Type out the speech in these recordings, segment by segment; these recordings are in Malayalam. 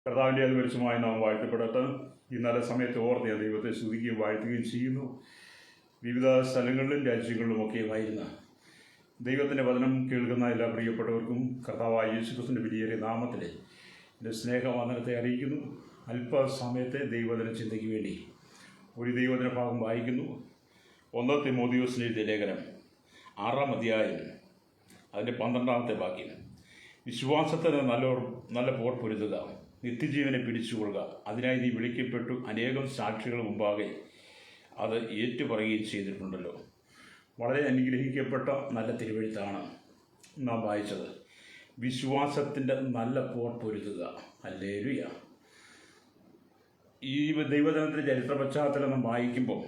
കർത്താവിൻ്റെ അതിപരിശുദ്ധമായ നാം വാഴ്ത്തപ്പെടട്ടെ. ഈ നല്ല സമയത്ത് ഓർത്ത് ഞാൻ ദൈവത്തെ സ്തുതിക്കുകയും വാഴ്ത്തുകയും ചെയ്യുന്നു. വിവിധ സ്ഥലങ്ങളിലും രാജ്യങ്ങളിലുമൊക്കെയുമായിരുന്ന ദൈവത്തിൻ്റെ വചനം കേൾക്കുന്ന എല്ലാ പ്രിയപ്പെട്ടവർക്കും കർത്താവായ യേശുക്രിസ്തുവിൻ്റെ വിലയേറിയ നാമത്തിൽ എൻ്റെ സ്നേഹവന്ദനത്തെ അറിയിക്കുന്നു. അല്പസമയത്തെ ദൈവവചന ചിന്തയ്ക്ക് വേണ്ടി ഒരു ദൈവവചന ഭാഗം വായിക്കുന്നു. 1 തിമോഥെയോസിന് എഴുതിയ ലേഖനം 6-ാം അധ്യായം അതിൻ്റെ 12-ാമത്തെ വാക്യം. വിശ്വാസത്തിന് നല്ല പോർ പൊരുതുക, നിത്യജീവനെ പിടിച്ചുകൊള്ളുക, അതിനായി നീ വിളിക്കപ്പെട്ടു അനേകം സാക്ഷികൾ മുമ്പാകെ അത് ഏറ്റുപറയുകയും ചെയ്തിട്ടുണ്ടല്ലോ. വളരെ അനുഗ്രഹിക്കപ്പെട്ട നല്ല തിരുവെഴുത്താണ് നാം വായിച്ചത്. വിശ്വാസത്തിൻ്റെ നല്ല പോർ പൊരുതുക. ഹല്ലേലൂയ. ഈ ദൈവജനത്തിൻ്റെ ചരിത്ര പശ്ചാത്തലം നാം വായിക്കുമ്പോൾ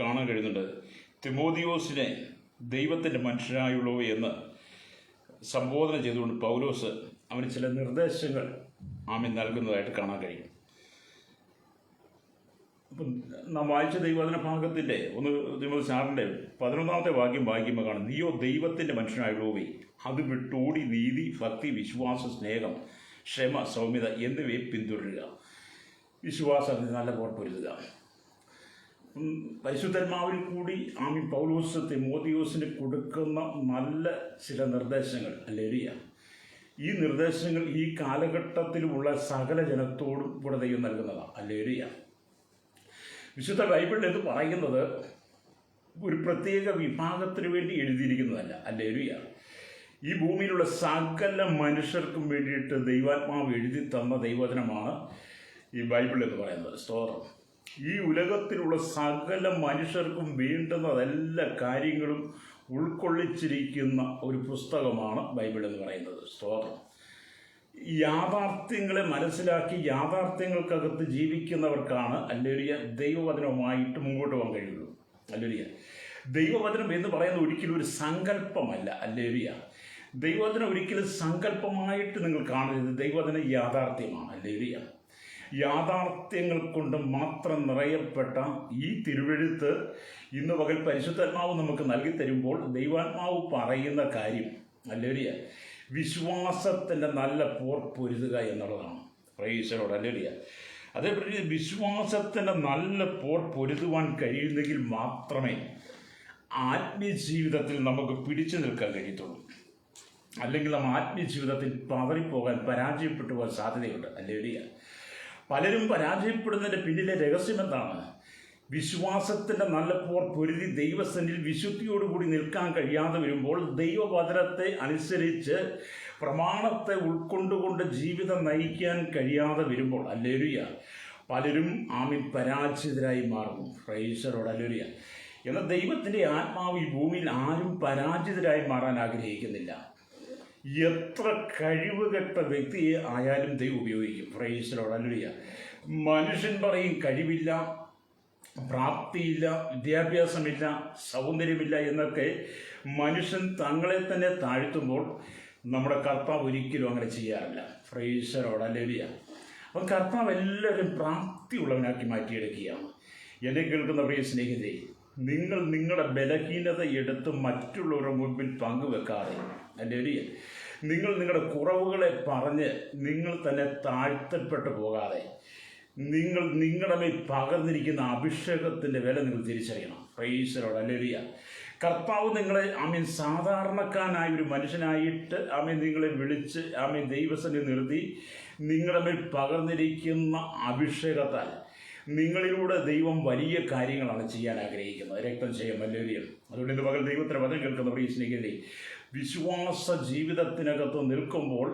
കാണാൻ കഴിയുന്നുണ്ട്. തിമോഥെയോസിനെ ദൈവത്തിൻ്റെ മനുഷ്യനായുള്ളൂ എന്ന് സംബോധന ചെയ്തുകൊണ്ട് പൗലോസ് അവന് ചില നിർദ്ദേശങ്ങൾ നൽകുന്നതായിട്ട് കാണാൻ കഴിയും. അപ്പം നാം വായിച്ച ദൈവവചന ഭാഗത്തിൻ്റെ 1 തിമോഥെയോസ് 6-ന്റെ 11-ാമത്തെ വാക്യം വായിക്കുമ്പോൾ കാണും, നീയോ ദൈവത്തിൻ്റെ മനുഷ്യനായുള്ളവേ, അത് വിട്ടോടി നീതി, ഭക്തി, വിശ്വാസം, സ്നേഹം, ക്ഷമ, സൗമ്യത എന്നിവയെ പിന്തുടരുക. വിശ്വാസത്തിന് നല്ല പോർ പൊരുതുക. പരിശുദ്ധാത്മാവിൽ കൂടി പൗലോസ് തിമോഥെയോസിന് കൊടുക്കുന്ന നല്ല ചില നിർദ്ദേശങ്ങൾ. ഹല്ലേലൂയ. ഈ നിർദ്ദേശങ്ങൾ ഈ കാലഘട്ടത്തിലുമുള്ള സകല ജനത്തോടും കൂടെ ദൈവം നൽകുന്നതാണ്. ഹല്ലേലൂയ. വിശുദ്ധ ബൈബിളിൽ എന്ന് പറയുന്നത് ഒരു പ്രത്യേക വിഭാഗത്തിന് വേണ്ടി എഴുതിയിരിക്കുന്നതല്ല. ഹല്ലേലൂയ. ഈ ഭൂമിയിലുള്ള സകല മനുഷ്യർക്കും വേണ്ടിയിട്ട് ദൈവാത്മാവ് എഴുതി തന്ന ദൈവവചനമാണ് ഈ ബൈബിൾ എന്ന് പറയുന്നത്. സ്തോത്രം. ഈ ഉലകത്തിലുള്ള സകല മനുഷ്യർക്കും വേണ്ടുന്ന എല്ലാ കാര്യങ്ങളും ഉൾക്കൊള്ളിച്ചിരിക്കുന്ന ഒരു പുസ്തകമാണ് ബൈബിൾ എന്ന് പറയുന്നത്. സ്തോത്രം. യാഥാർത്ഥ്യങ്ങളെ മനസ്സിലാക്കി യാഥാർത്ഥ്യങ്ങൾക്കകത്ത് ജീവിക്കുന്നവർക്കാണ് ഹല്ലേലൂയ ദൈവവചനവുമായിട്ട് മുമ്പോട്ട് പോകാൻ കഴിയുള്ളൂ. ഹല്ലേലൂയ. ദൈവവചനം എന്ന് പറയുന്നത് ഒരിക്കലും ഒരു സങ്കല്പമല്ല. ഹല്ലേലൂയ. ദൈവവചനം ഒരിക്കലും സങ്കല്പമായിട്ട് നിങ്ങൾ കാണരുത്. ദൈവവചനം യാഥാർത്ഥ്യമാണ്. ഹല്ലേലൂയ. യാഥാർത്ഥ്യങ്ങൾ കൊണ്ട് മാത്രം നിറയപ്പെട്ട ഈ തിരുവെഴുത്ത് ഇന്ന് പകൽ പരിശുദ്ധാത്മാവ് നമുക്ക് നൽകി തരുമ്പോൾ ദൈവാത്മാവ് പറയുന്ന കാര്യം ഹല്ലേലൂയ വിശ്വാസത്തിൻ്റെ നല്ല പോർ പൊരുതുക എന്നുള്ളതാണ്. Price the Lord. ഹല്ലേലൂയ. അതേപോലെ വിശ്വാസത്തിൻ്റെ നല്ല പോർ പൊരുതുവാൻ കഴിയുന്നെങ്കിൽ മാത്രമേ ആത്മീയ ജീവിതത്തിൽ നമുക്ക് പിടിച്ചു നിൽക്കാൻ കഴിയത്തുള്ളൂ. അല്ലെങ്കിൽ നമ്മൾ ആത്മീയ ജീവിതത്തിൽ പതറിപ്പോകാൻ പരാജയപ്പെട്ടു പോകാൻ സാധ്യതയുണ്ട്. ഹല്ലേലൂയ. പലരും പരാജയപ്പെടുന്നതിൻ്റെ പിന്നിലെ രഹസ്യം എന്താണ്? വിശ്വാസത്തിൻ്റെ നല്ല പോർ പൊരുതി ദൈവസന്നിധിയിൽ വിശുദ്ധിയോടുകൂടി നിൽക്കാൻ കഴിയാതെ വരുമ്പോൾ, ദൈവവചനത്തെ അനുസരിച്ച് പ്രമാണത്തെ ഉൾക്കൊണ്ടുകൊണ്ട് ജീവിതം നയിക്കാൻ കഴിയാതെ വരുമ്പോൾ ഹല്ലേലൂയ പലരും പരാജിതരായി മാറുന്നു. Price the Lord. ഹല്ലേലൂയ. എന്നാൽ ദൈവത്തിൻ്റെ ആത്മാവ് ഈ ഭൂമിയിൽ ആരും പരാജിതരായി മാറാൻ ആഗ്രഹിക്കുന്നില്ല. എത്ര കഴിവുകെട്ട വ്യക്തിയെ ആയാലും ദൈവം ഉപയോഗിക്കും. Price the Lord. ഹല്ലേലൂയ. മനുഷ്യൻ പറയും കഴിവില്ല, പ്രാപ്തിയില്ല, വിദ്യാഭ്യാസമില്ല, സൗന്ദര്യമില്ല എന്നൊക്കെ മനുഷ്യൻ തങ്ങളെ തന്നെ താഴ്ത്തുമ്പോൾ നമ്മുടെ കർത്താവ് ഒരിക്കലും അങ്ങനെ ചെയ്യാറില്ല. Price the Lord. ഹല്ലേലൂയ. അപ്പം കർത്താവ് എല്ലാവരും പ്രാപ്തിയുള്ളവനാക്കി മാറ്റിയെടുക്കുകയാണ്. എന്നെ കേൾക്കുന്ന പ്രിയ സ്നേഹിതരെ, നിങ്ങൾ നിങ്ങളുടെ ബലഹീനത എടുത്ത് മറ്റുള്ളവരുടെ മുൻപിൽ പങ്കുവെക്കാതെ, ഹല്ലേലൂയ, നിങ്ങൾ നിങ്ങളുടെ കുറവുകളെ പറഞ്ഞ് നിങ്ങൾ തന്നെ താഴ്ത്തപ്പെട്ടു പോകാതെ, നിങ്ങൾ നിങ്ങളുടെ മേൽ പകർന്നിരിക്കുന്ന അഭിഷേകത്തിൻ്റെ വില നിങ്ങൾ തിരിച്ചറിയണം. Price the Lord. ഹല്ലേലൂയ. കർത്താവ് നിങ്ങളെ സാധാരണക്കാരനായ ഒരു മനുഷ്യനായിട്ട് നിങ്ങളെ വിളിച്ച് ദൈവസന്നിധി നിർത്തി നിങ്ങളുടെ മേൽ പകർന്നിരിക്കുന്ന അഭിഷേകത്താൽ നിങ്ങളിലൂടെ ദൈവം വലിയ കാര്യങ്ങളാണ് ചെയ്യാൻ ആഗ്രഹിക്കുന്നത്. രക്തം ചെയ്യാൻ. ഹല്ലേലൂയ. അതുകൊണ്ട് ഇന്ന് പകൽ ദൈവത്തിൻ്റെ വചനം കേൾക്കുന്ന പ്രിയ സ്നേഹിതരെ, വിശ്വാസ ജീവിതത്തിനകത്ത് നിൽക്കുമ്പോൾ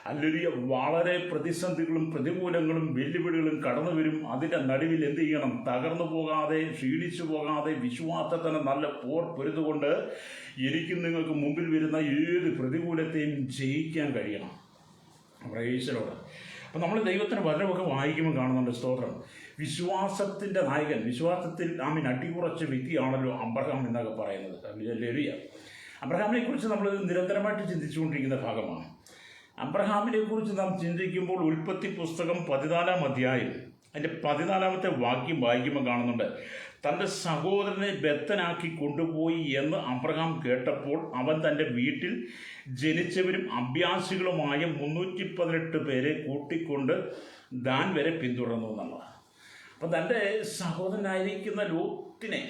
ഹല്ലേലൂയ വളരെ പ്രതിസന്ധികളും പ്രതികൂലങ്ങളും വെല്ലുവിളികളും കടന്നു വരും. അതിൻ്റെ നടുവിൽ എന്ത് ചെയ്യണം? തകർന്നു പോകാതെ, ക്ഷീണിച്ചു പോകാതെ, വിശ്വാസത്തിന് നല്ല പോർ പൊരുതുകൊണ്ട് എനിക്കും നിങ്ങൾക്ക് മുമ്പിൽ വരുന്ന ഏത് പ്രതികൂലത്തെയും ജയിക്കാൻ കഴിയണം. Price the Lord. അപ്പം നമ്മൾ ദൈവത്തിൻ്റെ വചനമൊക്കെ വായിക്കുമ്പോൾ കാണുന്നുണ്ട്. സ്തോത്രം. വിശ്വാസത്തിൻ്റെ നായകൻ, വിശ്വാസത്തിൽ അടിയുറച്ച വ്യക്തിയാണല്ലോ അബ്രഹാം എന്നൊക്കെ പറയുന്നത്. ഹല്ലേലൂയ. അബ്രഹാമിനെ കുറിച്ച് നമ്മൾ നിരന്തരമായിട്ട് ചിന്തിച്ചുകൊണ്ടിരിക്കുന്ന ഭാഗമാണ്. അബ്രഹാമിനെ കുറിച്ച് നാം ചിന്തിക്കുമ്പോൾ ഉൽപ്പത്തി പുസ്തകം 14-ാം അധ്യായം അതിൻ്റെ 14-ാമത്തെ വാക്യം വായിക്കുമ്പോൾ കാണുന്നുണ്ട്, തൻ്റെ സഹോദരനെ ബദ്ധനാക്കി കൊണ്ടുപോയി എന്ന് അബ്രഹാം കേട്ടപ്പോൾ അവൻ തൻ്റെ വീട്ടിൽ ജനിച്ചവരും അഭ്യാസികളുമായ 318 പേരെ കൂട്ടിക്കൊണ്ട് ദാൻ വരെ പിന്തുടർന്നു എന്നുള്ളതാണ്. അപ്പം തൻ്റെ സഹോദരനായിരിക്കുന്ന ലോത്തിനെ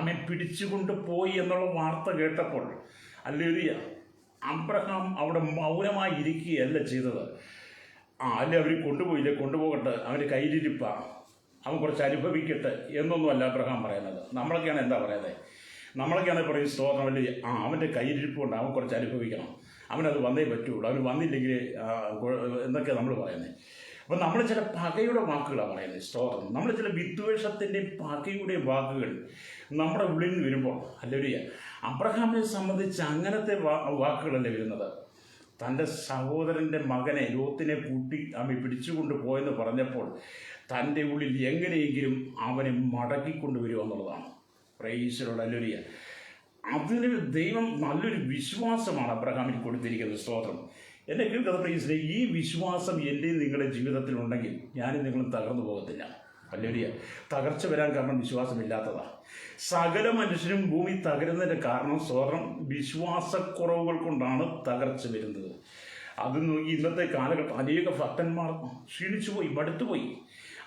അവൻ പിടിച്ചുകൊണ്ട് പോയി എന്നുള്ള വാർത്ത കേട്ടപ്പോൾ ഹല്ലേലൂയ, അബ്രഹാം അവിടെ മൗനമായി ഇരിക്കുകയല്ല ചെയ്തത്. അല്ലെ അവർ കൊണ്ടുപോയില്ലേ, കൊണ്ടുപോകട്ടെ, അവൻ്റെ കയ്യിലിരിപ്പ, അവൻ കുറച്ച് അനുഭവിക്കട്ടെ എന്നൊന്നുമല്ല അബ്രഹാം പറയുന്നത്. നമ്മളൊക്കെയാണ് എന്താ പറയുന്നത്? നമ്മളൊക്കെയാണ് പറയും സ്തോത്രം, അല്ലേ, അവൻ്റെ കയ്യിലിരിപ്പുണ്ട്, അവൻ കുറച്ച് അനുഭവിക്കണം, അവനത് വന്നേ പറ്റുള്ളൂ, അവന് വന്നില്ലെങ്കിൽ എന്നൊക്കെ നമ്മൾ പറയുന്നത്. അപ്പം നമ്മൾ ചില പകയുടെ വാക്കുകളാണ് പറയുന്നത്. സ്തോത്രം, നമ്മൾ ചില വിദ്വേഷത്തിൻ്റെയും പകയുടെയും വാക്കുകൾ നമ്മുടെ ഉള്ളിൽ നിന്ന് വരുമ്പോൾ ഹല്ലേലൂയ, അബ്രഹാമിനെ സംബന്ധിച്ച് അങ്ങനത്തെ വാക്കുകളല്ലേ വരുന്നത്. തൻ്റെ സഹോദരൻ്റെ മകനെ ലോത്തിനെ കൂട്ടി അവൻ പിടിച്ചുകൊണ്ട് പോയെന്ന് പറഞ്ഞപ്പോൾ തൻ്റെ ഉള്ളിൽ എങ്ങനെയെങ്കിലും അവനെ മടക്കിക്കൊണ്ടുവരിക എന്നുള്ളതാണ്. Price the Lord, hallelujah. അതിന് ദൈവം നല്ലൊരു വിശ്വാസമാണ് അബ്രഹാമിന് കൊടുത്തിരിക്കുന്നത്. സ്തോത്രം. എന്നെ കേൾക്കുന്ന പ്രൈസിലെ ഈ വിശ്വാസം എൻ്റെയും നിങ്ങളുടെ ജീവിതത്തിലുണ്ടെങ്കിൽ ഞാനും നിങ്ങളും തകർന്നു പോകത്തില്ല. ഹല്ലേലൂയ. തകർച്ച വരാൻ കാരണം വിശ്വാസമില്ലാത്തതാണ്. സകല മനുഷ്യരും ഭൂമി തകരുന്നതിൻ്റെ കാരണം സ്തോത്രം വിശ്വാസക്കുറവുകൾ കൊണ്ടാണ് തകർച്ച വരുന്നത്. അത് നോക്കി ഇന്നത്തെ കാലഘട്ടം അനേക ഭക്തന്മാർ ക്ഷീണിച്ചുപോയി, മടുത്തുപോയി.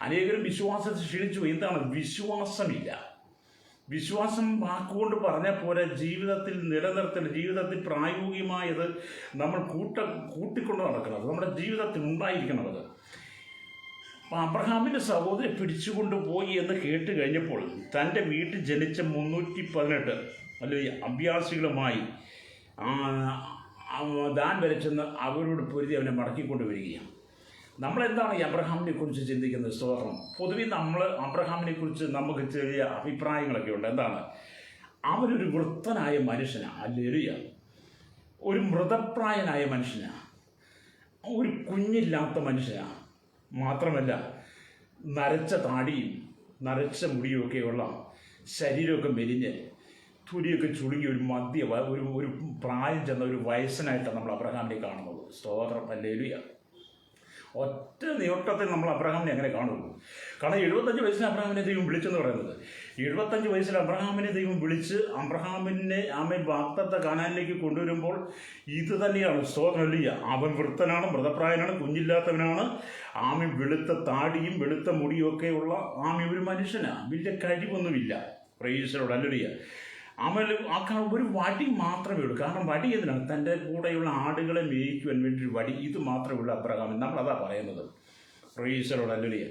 അനേകരും വിശ്വാസത്തിൽ ക്ഷീണിച്ചുപോയി. എന്താണ്? വിശ്വാസമില്ല. വിശ്വാസം വാക്കുകൊണ്ട് പറഞ്ഞാൽ പോലെ ജീവിതത്തിൽ നിലനിർത്തൽ, ജീവിതത്തിൽ പ്രായോഗികമായത് നമ്മൾ കൂട്ടിക്കൊണ്ട് നടക്കണം. നമ്മുടെ ജീവിതത്തിൽ ഉണ്ടായിരിക്കണം. അത് അബ്രഹാമിൻ്റെ സഹോദരനെ പിടിച്ചുകൊണ്ട് പോയി എന്ന് കേട്ട് കഴിഞ്ഞപ്പോൾ തൻ്റെ വീട്ടിൽ ജനിച്ച 318 അല്ലെങ്കിൽ അഭ്യാസികളുമായി ദാൻ വരച്ചെന്ന് അവരോട് പൊരുതി അവനെ മടക്കിക്കൊണ്ട് വരികയാണ്. നമ്മളെന്താണ് ഈ അബ്രഹാമിനെ കുറിച്ച് ചിന്തിക്കുന്നത്? സ്തോത്രം. പൊതുവെ നമ്മൾ അബ്രഹാമിനെ കുറിച്ച് നമുക്ക് ചെറിയ അഭിപ്രായങ്ങളൊക്കെ ഉണ്ട്. എന്താണ്? അവനൊരു വൃദ്ധനായ മനുഷ്യനാണ്. ഹല്ലേലൂയ. ഒരു മൃതപ്രായനായ മനുഷ്യനാണ്, ഒരു കുഞ്ഞില്ലാത്ത മനുഷ്യനാണ്. മാത്രമല്ല നരച്ച താടിയും നരച്ച മുടിയുമൊക്കെയുള്ള ശരീരമൊക്കെ മെലിഞ്ഞ് തുരിയൊക്കെ ചുളുങ്ങി ഒരു പ്രായം ചെന്ന ഒരു വയസ്സനായിട്ടാണ് നമ്മൾ അബ്രഹാമിനെ കാണുന്നത്. സ്തോത്രം. ഹല്ലേലൂയ. ഒറ്റ നീട്ടത്തിൽ നമ്മൾ അബ്രഹാമിനെ അങ്ങനെ കാണുള്ളൂ. കാരണം 75 വയസ്സിൽ അബ്രഹാമിനെ ദൈവം വിളിച്ചെന്ന് പറയുന്നത്. 75 വയസ്സിൽ അബ്രഹാമിനെ ദൈവം വിളിച്ച് അബ്രഹാമിനെ ആമേൻ വാഗ്ദത്ത കാനാനിലേക്ക് കൊണ്ടുവരുമ്പോൾ ഇത് തന്നെയാണ്. സ്തോത്രം. ഹല്ലേലൂയ. അവൻ വൃദ്ധനാണ്, മൃതപ്രായനാണ്, കുഞ്ഞില്ലാത്തവനാണ്. ആമേൻ വെളുത്ത താടിയും വെളുത്ത മുടിയൊക്കെയുള്ള ആമേൻ ഒരു മനുഷ്യനാണ്. വലിയ കഴിവൊന്നുമില്ല. Praise the Lord, hallelujah. അവൻ ഒരു വടി മാത്രമേ ഉള്ളൂ. കാരണം വടി എന്തിനാണ്? തൻ്റെ കൂടെയുള്ള ആടുകളെ മേയിക്കുവാൻ വേണ്ടി ഒരു വടി. ഇത് മാത്രമേ ഉള്ളൂ അബ്രഹാമിന്. നമ്മളതാ പറയുന്നത്. Price the Lord, hallelujah.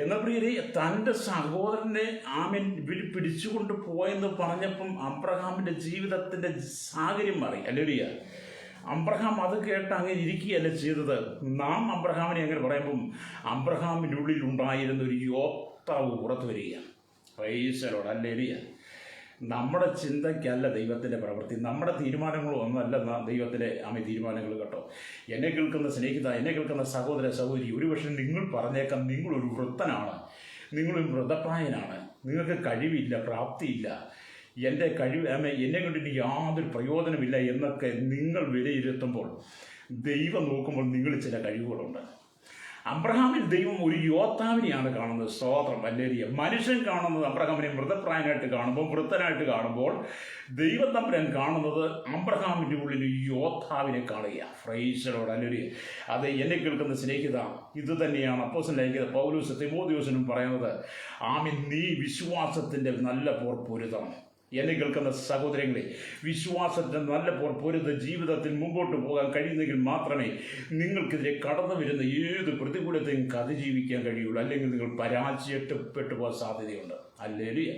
എന്നാൽ പ്രിയരെ, തൻ്റെ സഹോദരനെ ആമേൻ പിടിച്ചുകൊണ്ട് പോയെന്ന് പറഞ്ഞപ്പം അബ്രഹാമിൻ്റെ ജീവിതത്തിൻ്റെ സാഹചര്യം മാറി. ഹല്ലേലൂയ. അബ്രഹാം അത് കേട്ട് അങ്ങനെ ഇരിക്കുകയല്ല ചെയ്തത്. നാം അബ്രഹാമിനെ അങ്ങനെ പറയുമ്പം അബ്രഹാമിൻ്റെ ഉള്ളിൽ ഉണ്ടായിരുന്ന ഒരു യോദ്ധാവ് പുറത്തു വരികയാണ്. Price the Lord, hallelujah. നമ്മുടെ ചിന്തയ്ക്കല്ല ദൈവത്തിൻ്റെ പ്രവൃത്തി, നമ്മുടെ തീരുമാനങ്ങളോ ഒന്നുമല്ല ദൈവത്തിൻ്റെ തീരുമാനങ്ങൾ കേട്ടോ. എന്നെ കേൾക്കുന്ന സ്നേഹിത, എന്നെ കേൾക്കുന്ന സഹോദര സഹോദരി, ഒരുപക്ഷെ നിങ്ങൾ പറഞ്ഞേക്കാം നിങ്ങളൊരു വൃദ്ധനാണ്, നിങ്ങളൊരു മൃതപ്രായനാണ്, നിങ്ങൾക്ക് കഴിവില്ല, പ്രാപ്തിയില്ല, എൻ്റെ എന്നെ കണ്ടിട്ട് യാതൊരു പ്രയോജനമില്ല എന്നൊക്കെ നിങ്ങൾ വിലയിരുത്തുമ്പോൾ ദൈവം നോക്കുമ്പോൾ നിങ്ങൾ ചില കഴിവുകളുണ്ട്. അബ്രഹാമിൽ ദൈവം ഒരു യോദ്ധാവിനെയാണ് കാണുന്നത്. സ്തോത്രം. ഹല്ലേലൂയ. മനുഷ്യൻ കാണുന്നത് അബ്രഹാമിനെ മൃതപ്രായനായിട്ട് കാണുമ്പോൾ, വൃദ്ധനായിട്ട് കാണുമ്പോൾ ദൈവം തമ്പുരാൻ കാണുന്നത് അബ്രഹാമിൻ്റെ ഉള്ളിൽ യോദ്ധാവിനെ കാണുക. Price the Lord, hallelujah. അത് എന്നെ കേൾക്കുന്ന സ്നേഹിത, ഇത് തന്നെയാണ് അപ്പോസ്തലനായ പൗലോസ് തിമോഥെയോസിനും പറയുന്നത്. ആമേൻ, നീ വിശ്വാസത്തിൻ്റെ നല്ല പോർ പൊരുതണം. എന്നെ കേൾക്കുന്ന സഹോദരങ്ങളെ, വിശ്വാസത്തിൻ്റെ നല്ല പോർ പൊരുത് ജീവിതത്തിൽ മുമ്പോട്ട് പോകാൻ കഴിയുന്നെങ്കിൽ മാത്രമേ നിങ്ങൾക്കെതിരെ കടന്നു വരുന്ന ഏത് പ്രതികൂലത്തെയും അതിജീവിക്കാൻ കഴിയുള്ളൂ. അല്ലെങ്കിൽ നിങ്ങൾ പരാജയപ്പെട്ടു പോകാൻ സാധ്യതയുണ്ട്. ഹല്ലേലൂയ.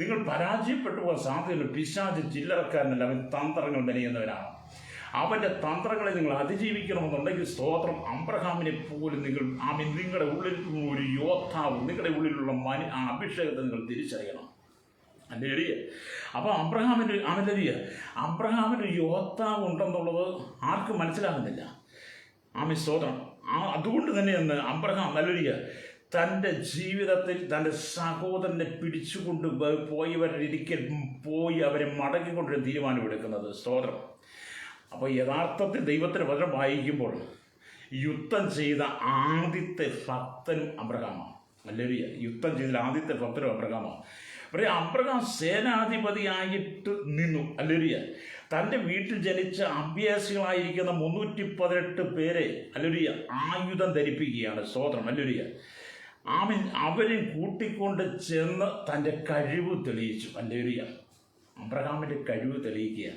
നിങ്ങൾ പരാജയപ്പെട്ടു പോകാൻ സാധ്യതയുണ്ട്. പിശാച് ചില്ലറക്കാരനല്ല, അവൻ തന്ത്രങ്ങൾ മെനയുന്നവനാണ്. അവൻ്റെ തന്ത്രങ്ങളെ നിങ്ങൾ അതിജീവിക്കണമെന്നുണ്ടെങ്കിൽ സ്തോത്രം, അബ്രഹാമിനെ പോലും നിങ്ങളുടെ ഉള്ളിൽ ഒരു യോദ്ധാവ്, നിങ്ങളുടെ ഉള്ളിലുള്ള അഭിഷേകത്തെ നിങ്ങൾ തിരിച്ചറിയണം. ഹല്ലേലൂയ. അപ്പോൾ അബ്രഹാമിൻ്റെ യോദ്ധാവ് ഉണ്ടെന്നുള്ളത് ആർക്കും മനസ്സിലാകുന്നില്ല. സ്തോത്രം. അതുകൊണ്ട് തന്നെയാണ് അബ്രഹാം ഹല്ലേലൂയ തൻ്റെ ജീവിതത്തിൽ തൻ്റെ സഹോദരനെ പിടിച്ചുകൊണ്ട് പോയവരിക്കൽ പോയി അവരെ മടക്കിക്കൊണ്ടൊരു തീരുമാനമെടുക്കുന്നത്. സ്തോത്രം. അപ്പോൾ യഥാർത്ഥത്തിൽ ദൈവത്തിൻ്റെ വചനം വായിക്കുമ്പോൾ യുദ്ധം ചെയ്ത ആദ്യത്തെ ഭക്തനും അബ്രഹാമാണ്. ഹല്ലേലൂയ. യുദ്ധം ചെയ്ത ആദ്യത്തെ ഭക്തനും അബ്രഹാമാണ്. പക്ഷേ അബ്രഹാം സേനാധിപതിയായിട്ട് നിന്നു. ഹല്ലേലൂയ. തൻ്റെ വീട്ടിൽ ജനിച്ച അഭ്യാസികളായിരിക്കുന്ന 318 പേരെ ഹല്ലേലൂയ ആയുധം ധരിപ്പിക്കുകയാണ്. സ്തോത്രം. ഹല്ലേലൂയ. അവരെ കൂട്ടിക്കൊണ്ട് ചെന്ന് തൻ്റെ കഴിവ് തെളിയിച്ചു. ഹല്ലേലൂയ. അബ്രഹാമിൻ്റെ കഴിവ് തെളിയിക്കുക.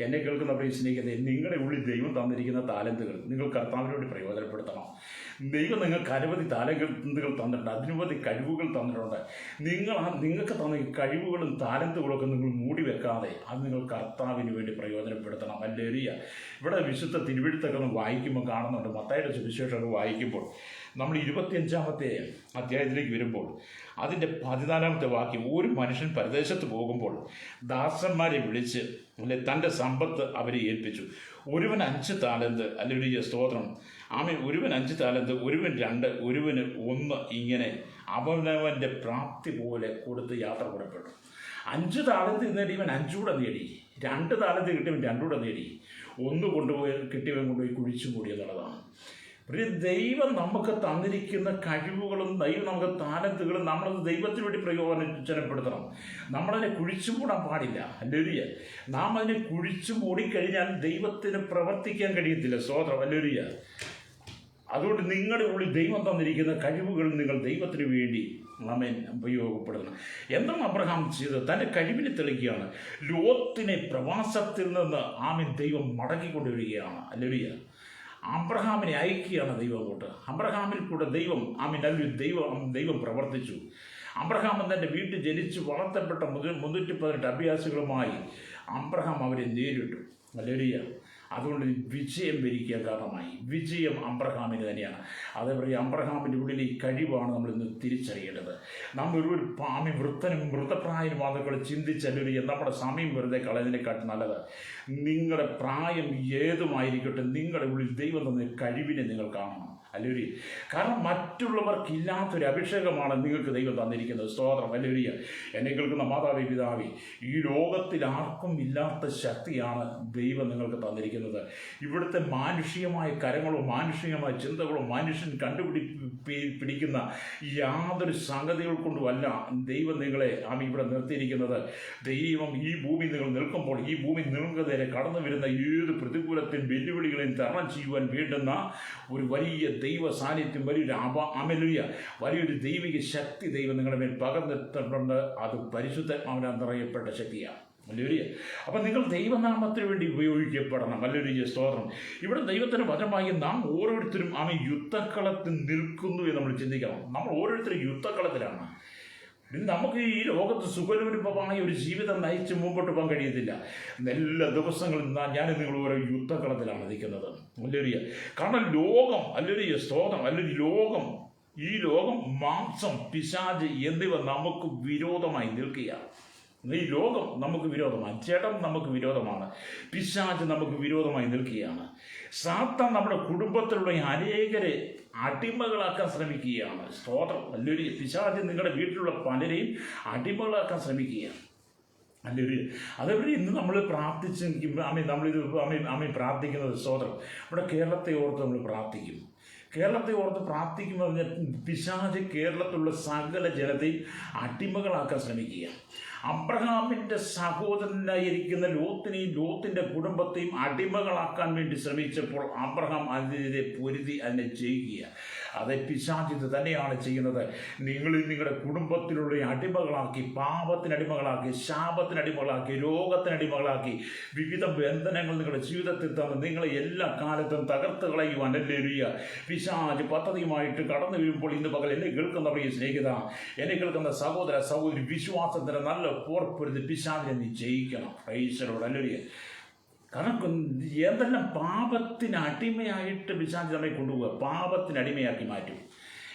എന്നെ കേൾക്കുന്നവരെ സ്നേഹിക്കുന്നത്, നിങ്ങളുടെ ഉള്ളിൽ ദൈവം തന്നിരിക്കുന്ന താലന്തുകൾ നിങ്ങൾ കർത്താവിന് വേണ്ടി പ്രയോജനപ്പെടുത്തണം. ദൈവം നിങ്ങൾക്ക് അനവധി താലന്തുകൾ തന്നിട്ടുണ്ട്, അതിനുപതി കഴിവുകൾ തന്നിട്ടുണ്ട്. നിങ്ങൾക്ക് തന്ന കഴിവുകളും താലന്തുകളൊക്കെ നിങ്ങൾ മൂടി വെക്കാതെ അത് നിങ്ങൾ കർത്താവിന് വേണ്ടി പ്രയോജനപ്പെടുത്തണം. ഹല്ലേലൂയ. ഇവിടെ വിശുദ്ധ തിരുവെഴുത്തൊക്കെ ഒന്ന് വായിക്കുമ്പോൾ കാണുന്നുണ്ട്. മത്തായിയുടെ സുവിശേഷമൊക്കെ വായിക്കുമ്പോൾ നമ്മൾ 25-ാമത്തെ അധ്യായത്തിലേക്ക് വരുമ്പോൾ അതിൻ്റെ 14-ാമത്തെ വാക്യം, ഒരു മനുഷ്യൻ പരദേശത്ത് പോകുമ്പോൾ ദാസന്മാരെ വിളിച്ച് തൻ്റെ സമ്പത്ത് അവരെ ഏൽപ്പിച്ചു. ഒരുവൻ 5 താലന്ത്, അല്ലെങ്കിൽ സ്തോത്രം ആമേൻ, ഒരുവൻ 5 താലന്ത്, ഒരുവൻ 2, ഒരുവന് 1, ഇങ്ങനെ അവനവൻ്റെ പ്രാപ്തി പോലെ കൊടുത്ത് യാത്ര പുറപ്പെട്ടു. 5 താലന്ത് നേടിയവൻ 5 കൂടെ നേടി, 2 താലന്ത് കിട്ടിയവൻ 2 കൂടെ നേടി, 1 കൊണ്ടുപോയി കിട്ടിയവൻ കൊണ്ടുപോയി കുഴിച്ചു മൂടി എന്നുള്ളതാണ്. ദൈവം നമുക്ക് തന്നിരിക്കുന്ന കഴിവുകളും ദൈവം നമുക്ക് താലന്തുകളും നമ്മളത് ദൈവത്തിന് വേണ്ടി പ്രയോജനപ്പെടുത്തണം. നമ്മളതിനെ കുഴിച്ചു മൂടാൻ പാടില്ല. ഹല്ലേലൂയ. നാം അതിനെ കുഴിച്ചു മൂടിക്കഴിഞ്ഞാൽ ദൈവത്തിന് പ്രവർത്തിക്കാൻ കഴിയത്തില്ല. സ്തോത്രം. ഹല്ലേലൂയ. അതുകൊണ്ട് നിങ്ങളുടെ ഉള്ളിൽ ദൈവം തന്നിരിക്കുന്ന കഴിവുകൾ നിങ്ങൾ ദൈവത്തിന് വേണ്ടി ആമേൻ ഉപയോഗപ്പെടുത്തണം. എന്താണ് അബ്രഹാം ചെയ്തത്? തൻ്റെ കഴിവിനെ തെളിക്കുകയാണ്. ലോത്തിനെ പ്രവാസത്തിൽ നിന്ന് ആമേൻ ദൈവം മടക്കിക്കൊണ്ടുവരികയാണ്. ഹല്ലേലൂയ. അബ്രഹാമിനെ അയക്കുകയാണ് ദൈവം അങ്ങോട്ട്. അബ്രഹാമിൽ കൂടെ ദൈവം ദൈവം പ്രവർത്തിച്ചു. അബ്രഹാം തൻ്റെ വീട്ടിൽ ജനിച്ച് വളർത്തപ്പെട്ട 318 അഭ്യാസികളുമായി അബ്രഹാം അവരെ നേരിട്ടു. ഹല്ലേലൂയ. അതുകൊണ്ട് വിജയം വരിക്കാൻ കാരണമായി. വിജയം അബ്രഹാമിന് തന്നെയാണ്. അതേപോലെ അബ്രഹാമിൻ്റെ ഉള്ളിൽ ഈ കഴിവാണ് നമ്മൾ ഇന്ന് തിരിച്ചറിയേണ്ടത്. നമ്മൾ ഒരു വൃത്തനും മൃതപ്രായനും വാദങ്ങൾ ചിന്തിച്ചല്ലുക നമ്മുടെ സമയം വെറുതെ കളയുന്നതിനെക്കാട്ടും നല്ലത് നിങ്ങളുടെ പ്രായം ഏതുമായിരിക്കട്ടെ, നിങ്ങളുടെ ഉള്ളിൽ ദൈവം തന്ന കഴിവിനെ നിങ്ങൾ കാണണം. ഹല്ലേലൂയ. കാരണം മറ്റുള്ളവർക്കില്ലാത്തൊരു അഭിഷേകമാണ് നിങ്ങൾക്ക് ദൈവം തന്നിരിക്കുന്നത്. സ്തോത്രം. ഹല്ലേലൂയ. എന്നെ കേൾക്കുന്ന മാതാവേ, പിതാവേ, ഈ ലോകത്തിൽ ആർക്കും ഇല്ലാത്ത ശക്തിയാണ് ദൈവം നിങ്ങൾക്ക് തന്നിരിക്കുന്നത്. ഇവിടുത്തെ മാനുഷികമായ കരങ്ങളോ മാനുഷികമായ ചിന്തകളോ മനുഷ്യൻ പിടിക്കുന്ന യാതൊരു സംഗതികൾ കൊണ്ടുമല്ല ദൈവം നിങ്ങളെ ഇവിടെ നിർത്തിയിരിക്കുന്നത്. ദൈവം ഈ ഭൂമി നിങ്ങൾ നിൽക്കുമ്പോൾ ഈ ഭൂമി നിങ്ങൾക്ക് നേരെ കടന്നു വരുന്ന ഏത് പ്രതികൂലത്തെയും വെല്ലുവിളികളെയും തരണം ചെയ്യുവാൻ വേണ്ടുന്ന ഒരു വലിയ ദൈവ സാന്നിധ്യം, വലിയൊരു ദൈവിക ശക്തി ദൈവം നിങ്ങളുടെ മേൽ പകർന്നിട്ടുണ്ട്. അത് പരിശുദ്ധാത്മാവിനാൽ നിറയപ്പെട്ട ശക്തിയാണ്. ഹല്ലേലൂയ. അപ്പം നിങ്ങൾ ദൈവനാമത്തിന് വേണ്ടി ഉപയോഗിക്കപ്പെടണം. ഹല്ലേലൂയ. സ്തോത്രം. ഇവിടെ ദൈവത്തിൻ്റെ വചനമായി നാം ഓരോരുത്തരും യുദ്ധക്കളത്തിൽ നിൽക്കുന്നു എന്ന് നമ്മൾ ചിന്തിക്കണം. നമ്മൾ ഓരോരുത്തരും യുദ്ധക്കളത്തിലാണ്. നമുക്ക് ഈ ലോകത്ത് സുഖരൂപമായ ഒരു ജീവിതം നയിച്ച് മുമ്പോട്ട് പോകാൻ കഴിയത്തില്ല. എല്ലാ ദിവസങ്ങളും ഞാൻ നിങ്ങൾ ഓരോ യുദ്ധക്കളത്തിലാണ് നിൽക്കുന്നത്. ഹല്ലേലൂയ. കാരണം ലോകം, ഹല്ലേലൂയ, സ്തോത്രം, അല്ലെങ്കിൽ ഈ ലോകം, മാംസം, പിശാച് എന്നിവ നമുക്ക് വിരോധമായി നിൽക്കുകയാണ്. ഈ ലോകം നമുക്ക് വിരോധമാണ്, ജഡം നമുക്ക് വിരോധമാണ്, പിശാച് നമുക്ക് വിരോധമായി നിൽക്കുകയാണ്. സാത്താൻ നമ്മുടെ കുടുംബത്തിലുള്ള അനേകരെ അടിമകളാക്കാൻ ശ്രമിക്കുകയാണ്. സ്തോത്രം. ഹല്ലേലൂയ. പിശാച് നിങ്ങളുടെ വീട്ടിലുള്ള പലരെയും അടിമകളാക്കാൻ ശ്രമിക്കുകയാണ്. ഹല്ലേലൂയ. അതേപോലെ ഇന്ന് നമ്മൾ പ്രാർത്ഥിക്കുന്നത് സ്തോത്രം. ഇവിടെ കേരളത്തെ ഓർത്ത് നമ്മൾ പ്രാർത്ഥിക്കും. കേരളത്തെ ഓർത്ത് പ്രാർത്ഥിക്കുമ്പോൾ പറഞ്ഞാൽ പിശാച് കേരളത്തിലുള്ള സകല ജനതയും അടിമകളാക്കാൻ ശ്രമിക്കുക. അബ്രഹാമിൻ്റെ സഹോദരനായിരിക്കുന്ന ലോത്തിൻ്റെ കുടുംബത്തെയും അടിമകളാക്കാൻ വേണ്ടി ശ്രമിച്ചപ്പോൾ അബ്രഹാം അതിനെ പൊരുതി അതിനെ ചെയ്യുക. അത് പിശാച് തന്നെയാണ് ചെയ്യുന്നത്. നിങ്ങളുടെ കുടുംബത്തിലുള്ള അടിമകളാക്കി, പാപത്തിനടിമകളാക്കി, ശാപത്തിനടിമകളാക്കി, രോഗത്തിനടിമകളാക്കി, വിവിധ ബന്ധനങ്ങൾ നിങ്ങളുടെ ജീവിതത്തിൽ തന്ന് നിങ്ങളെ എല്ലാ കാലത്തും തകർത്ത് കളയുവാൻ ഹല്ലേലൂയ പിശാച് പദ്ധതിയുമായിട്ട് കടന്നു വീഴുമ്പോൾ ഇന്ന് പകൽ എന്നെ കേൾക്കുന്നവരെ സ്നേഹിത, എന്നെ കേൾക്കുന്ന സഹോദര സഹോദരി, വിശ്വാസത്തിൻ്റെ നല്ല പോർപ്പൊരുതി പിശാചിനെ നീ ജയിക്കണം. ഈശ്വരോട് ഹല്ലേലൂയ. കാരണം എന്തെല്ലാം പാപത്തിന് അടിമയായിട്ട് പിശാച് നമ്മെ കൊണ്ടുപോവുക, പാപത്തിന് അടിമയാക്കി മാറ്റും.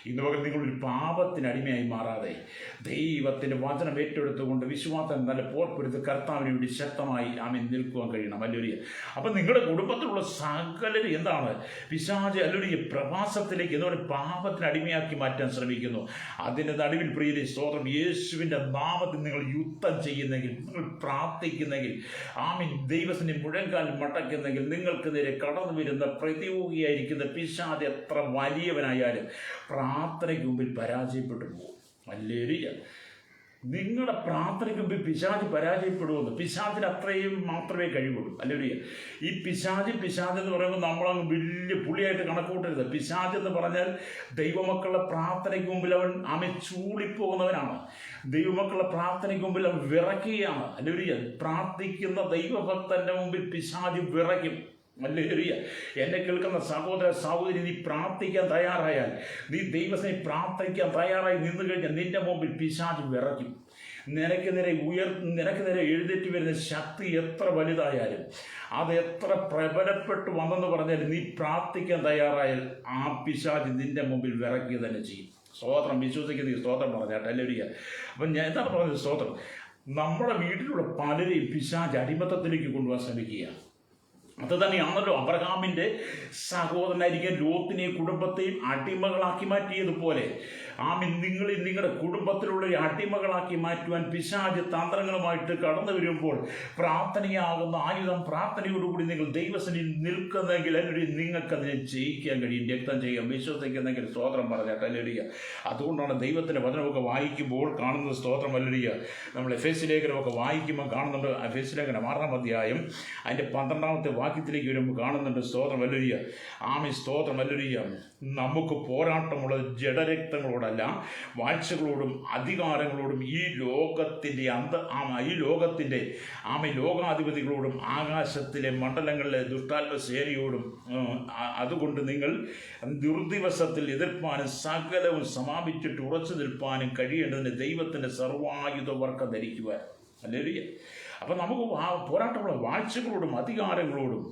ഇന്ന് പകൽ നിങ്ങളൊരു പാപത്തിന് അടിമയായി മാറാതെ ദൈവത്തിൻ്റെ വചനം ഏറ്റെടുത്തുകൊണ്ട് വിശ്വാസം നല്ല പോർപ്പെടുത്ത് കർത്താവിന് വേണ്ടി ശക്തമായി ആമേൻ നിൽക്കുവാൻ കഴിയണം. അല്ലുരിയ. അപ്പം നിങ്ങളുടെ കുടുംബത്തിലുള്ള സകലരും എന്താണ് പിശാച് അല്ലുരിയ പ്രവാസത്തിലേക്ക് എന്നോട് പാപത്തിന് അടിമയാക്കി മാറ്റാൻ ശ്രമിക്കുന്നു. അതിൻ്റെ നടുവിൽ പ്രിയരെ സ്തോത്രം, യേശുവിൻ്റെ നാമത്തിൽ നിങ്ങൾ യുദ്ധം ചെയ്യുന്നെങ്കിൽ, നിങ്ങൾ പ്രാർത്ഥിക്കുന്നെങ്കിൽ, ആമേൻ ദൈവത്തിൻ്റെ മുഴങ്കാൽ മടക്കുന്നെങ്കിൽ, നിങ്ങൾക്ക് നേരെ കടന്നു വരുന്ന പ്രതിയോഗിയായിരിക്കുന്ന പിശാച് എത്ര വലിയവനായാലും പ്രാർത്ഥനയ്ക്ക് മുമ്പിൽ പരാജയപ്പെട്ടു പോകും. ഹല്ലേലൂയ. നിങ്ങളുടെ പ്രാർത്ഥനയ്ക്ക് മുമ്പിൽ പിശാച് പരാജയപ്പെടുമെന്ന് പിശാചിന് അത്രയും മാത്രമേ കഴിവുള്ളൂ. ഹല്ലേലൂയ. ഈ പിശാച് എന്ന് പറയുമ്പോൾ നമ്മളങ്ങ് വലിയ പുള്ളിയായിട്ട് കണക്കൂട്ടരുത്. പിശാച് എന്ന് പറഞ്ഞാൽ ദൈവമക്കളുടെ പ്രാർത്ഥനയ്ക്ക് മുമ്പിൽ അവൻ ചൂളിപ്പോകുന്നവനാണ്. ദൈവമക്കളുടെ പ്രാർത്ഥനയ്ക്ക് മുമ്പിൽ അവൻ വിറയ്ക്കുകയാണ്. ഹല്ലേലൂയ. പ്രാർത്ഥിക്കുന്ന ദൈവഭക്തന്റെ മുമ്പിൽ പിശാച് വിറയ്ക്കും. ഹല്ലേലൂയ. എന്നെ കേൾക്കുന്ന സഹോദര സഹോദരി, നീ പ്രാർത്ഥിക്കാൻ തയ്യാറായാൽ, നീ ദൈവത്തെ പ്രാർത്ഥിക്കാൻ തയ്യാറായി നിന്നു കഴിഞ്ഞാൽ നിന്റെ മുമ്പിൽ പിശാച് വിറയ്ക്കും. നിനക്ക് നേരെ എഴുന്നേറ്റ് വരുന്ന ശക്തി എത്ര വലുതായാലും, അത് എത്ര പ്രബലപ്പെട്ടു വന്നെന്ന് പറഞ്ഞാൽ, നീ പ്രാർത്ഥിക്കാൻ തയ്യാറായാൽ ആ പിശാച് നിന്റെ മുമ്പിൽ വിറയ്ക്കുക തന്നെ ചെയ്യും. സ്തോത്രം. വിശ്വസിക്കുന്ന ഈ സ്തോത്രം പറഞ്ഞാൽ ഹല്ലേലൂയ. അപ്പം ഞാൻ എന്താണ് പറഞ്ഞത്? സ്തോത്രം. നമ്മുടെ വീട്ടിലുള്ള പലരെയും പിശാച് അടിമത്തത്തിലേക്ക് കൊണ്ടുപോകാൻ ശ്രമിക്കുക. അത് തന്നെയാണല്ലോ അബ്രഹാമിൻ്റെ സഹോദരനായിരിക്കും ലോത്തിനെയും കുടുംബത്തെയും അടിമകളാക്കി മാറ്റിയതുപോലെ നിങ്ങളുടെ കുടുംബത്തിലുള്ള അടിമകളാക്കി മാറ്റുവാൻ പിശാച് തന്ത്രങ്ങളുമായിട്ട് കടന്നു വരുമ്പോൾ പ്രാർത്ഥനയാകുന്ന ആയുധം പ്രാർത്ഥനയോടുകൂടി നിങ്ങൾ ദൈവസന്നിധിയിൽ നിൽക്കുന്നെങ്കിൽ നിങ്ങൾക്കതിനെ ജയിക്കാൻ കഴിയും. രക്തം ചെയ്യാൻ വിശ്വസിക്കുന്നെങ്കിൽ സ്തോത്രം പറഞ്ഞാൽ ഹല്ലേലൂയ. അതുകൊണ്ടാണ് ദൈവത്തിൻ്റെ വചനമൊക്കെ വായിക്കുമ്പോൾ കാണുന്നത്. സ്തോത്രം. ഹല്ലേലൂയ. നമ്മൾ എഫേസ്യ ലേഖനമൊക്കെ വായിക്കുമ്പോൾ കാണുന്നുണ്ട്. എഫേസ്യ ലേഖനം 6-ാം അധ്യായം അതിൻ്റെ 12-ാമത്തെ വാക്യത്തിലേക്ക് വരുമ്പോൾ കാണുന്നുണ്ട്. സ്തോത്രം. ഹല്ലേലൂയ. ആമേൻ. സ്തോത്രം. ഹല്ലേലൂയ. നമുക്ക് പോരാട്ടമുള്ള ജഡരക്തങ്ങളോടല്ല, വാഴ്ചകളോടും അധികാരങ്ങളോടും ഈ ലോകത്തിൻ്റെ ലോകാധിപതികളോടും ആകാശത്തിലെ മണ്ഡലങ്ങളിലെ ദുഷ്ടാത്മ സേനയോടും. അതുകൊണ്ട് നിങ്ങൾ ദുർദിവസത്തിൽ എതിർപ്പാനും സകലവും സമാപിച്ചിട്ട് ഉറച്ചു നിൽപ്പാനും കഴിയേണ്ടതിന് ദൈവത്തിൻ്റെ സർവായുധവർക്കം ധരിക്കുവാൻ. ഹല്ലേലൂയ. അപ്പം നമുക്ക് പോരാട്ടമുള്ള വാഴ്ചകളോടും അധികാരങ്ങളോടും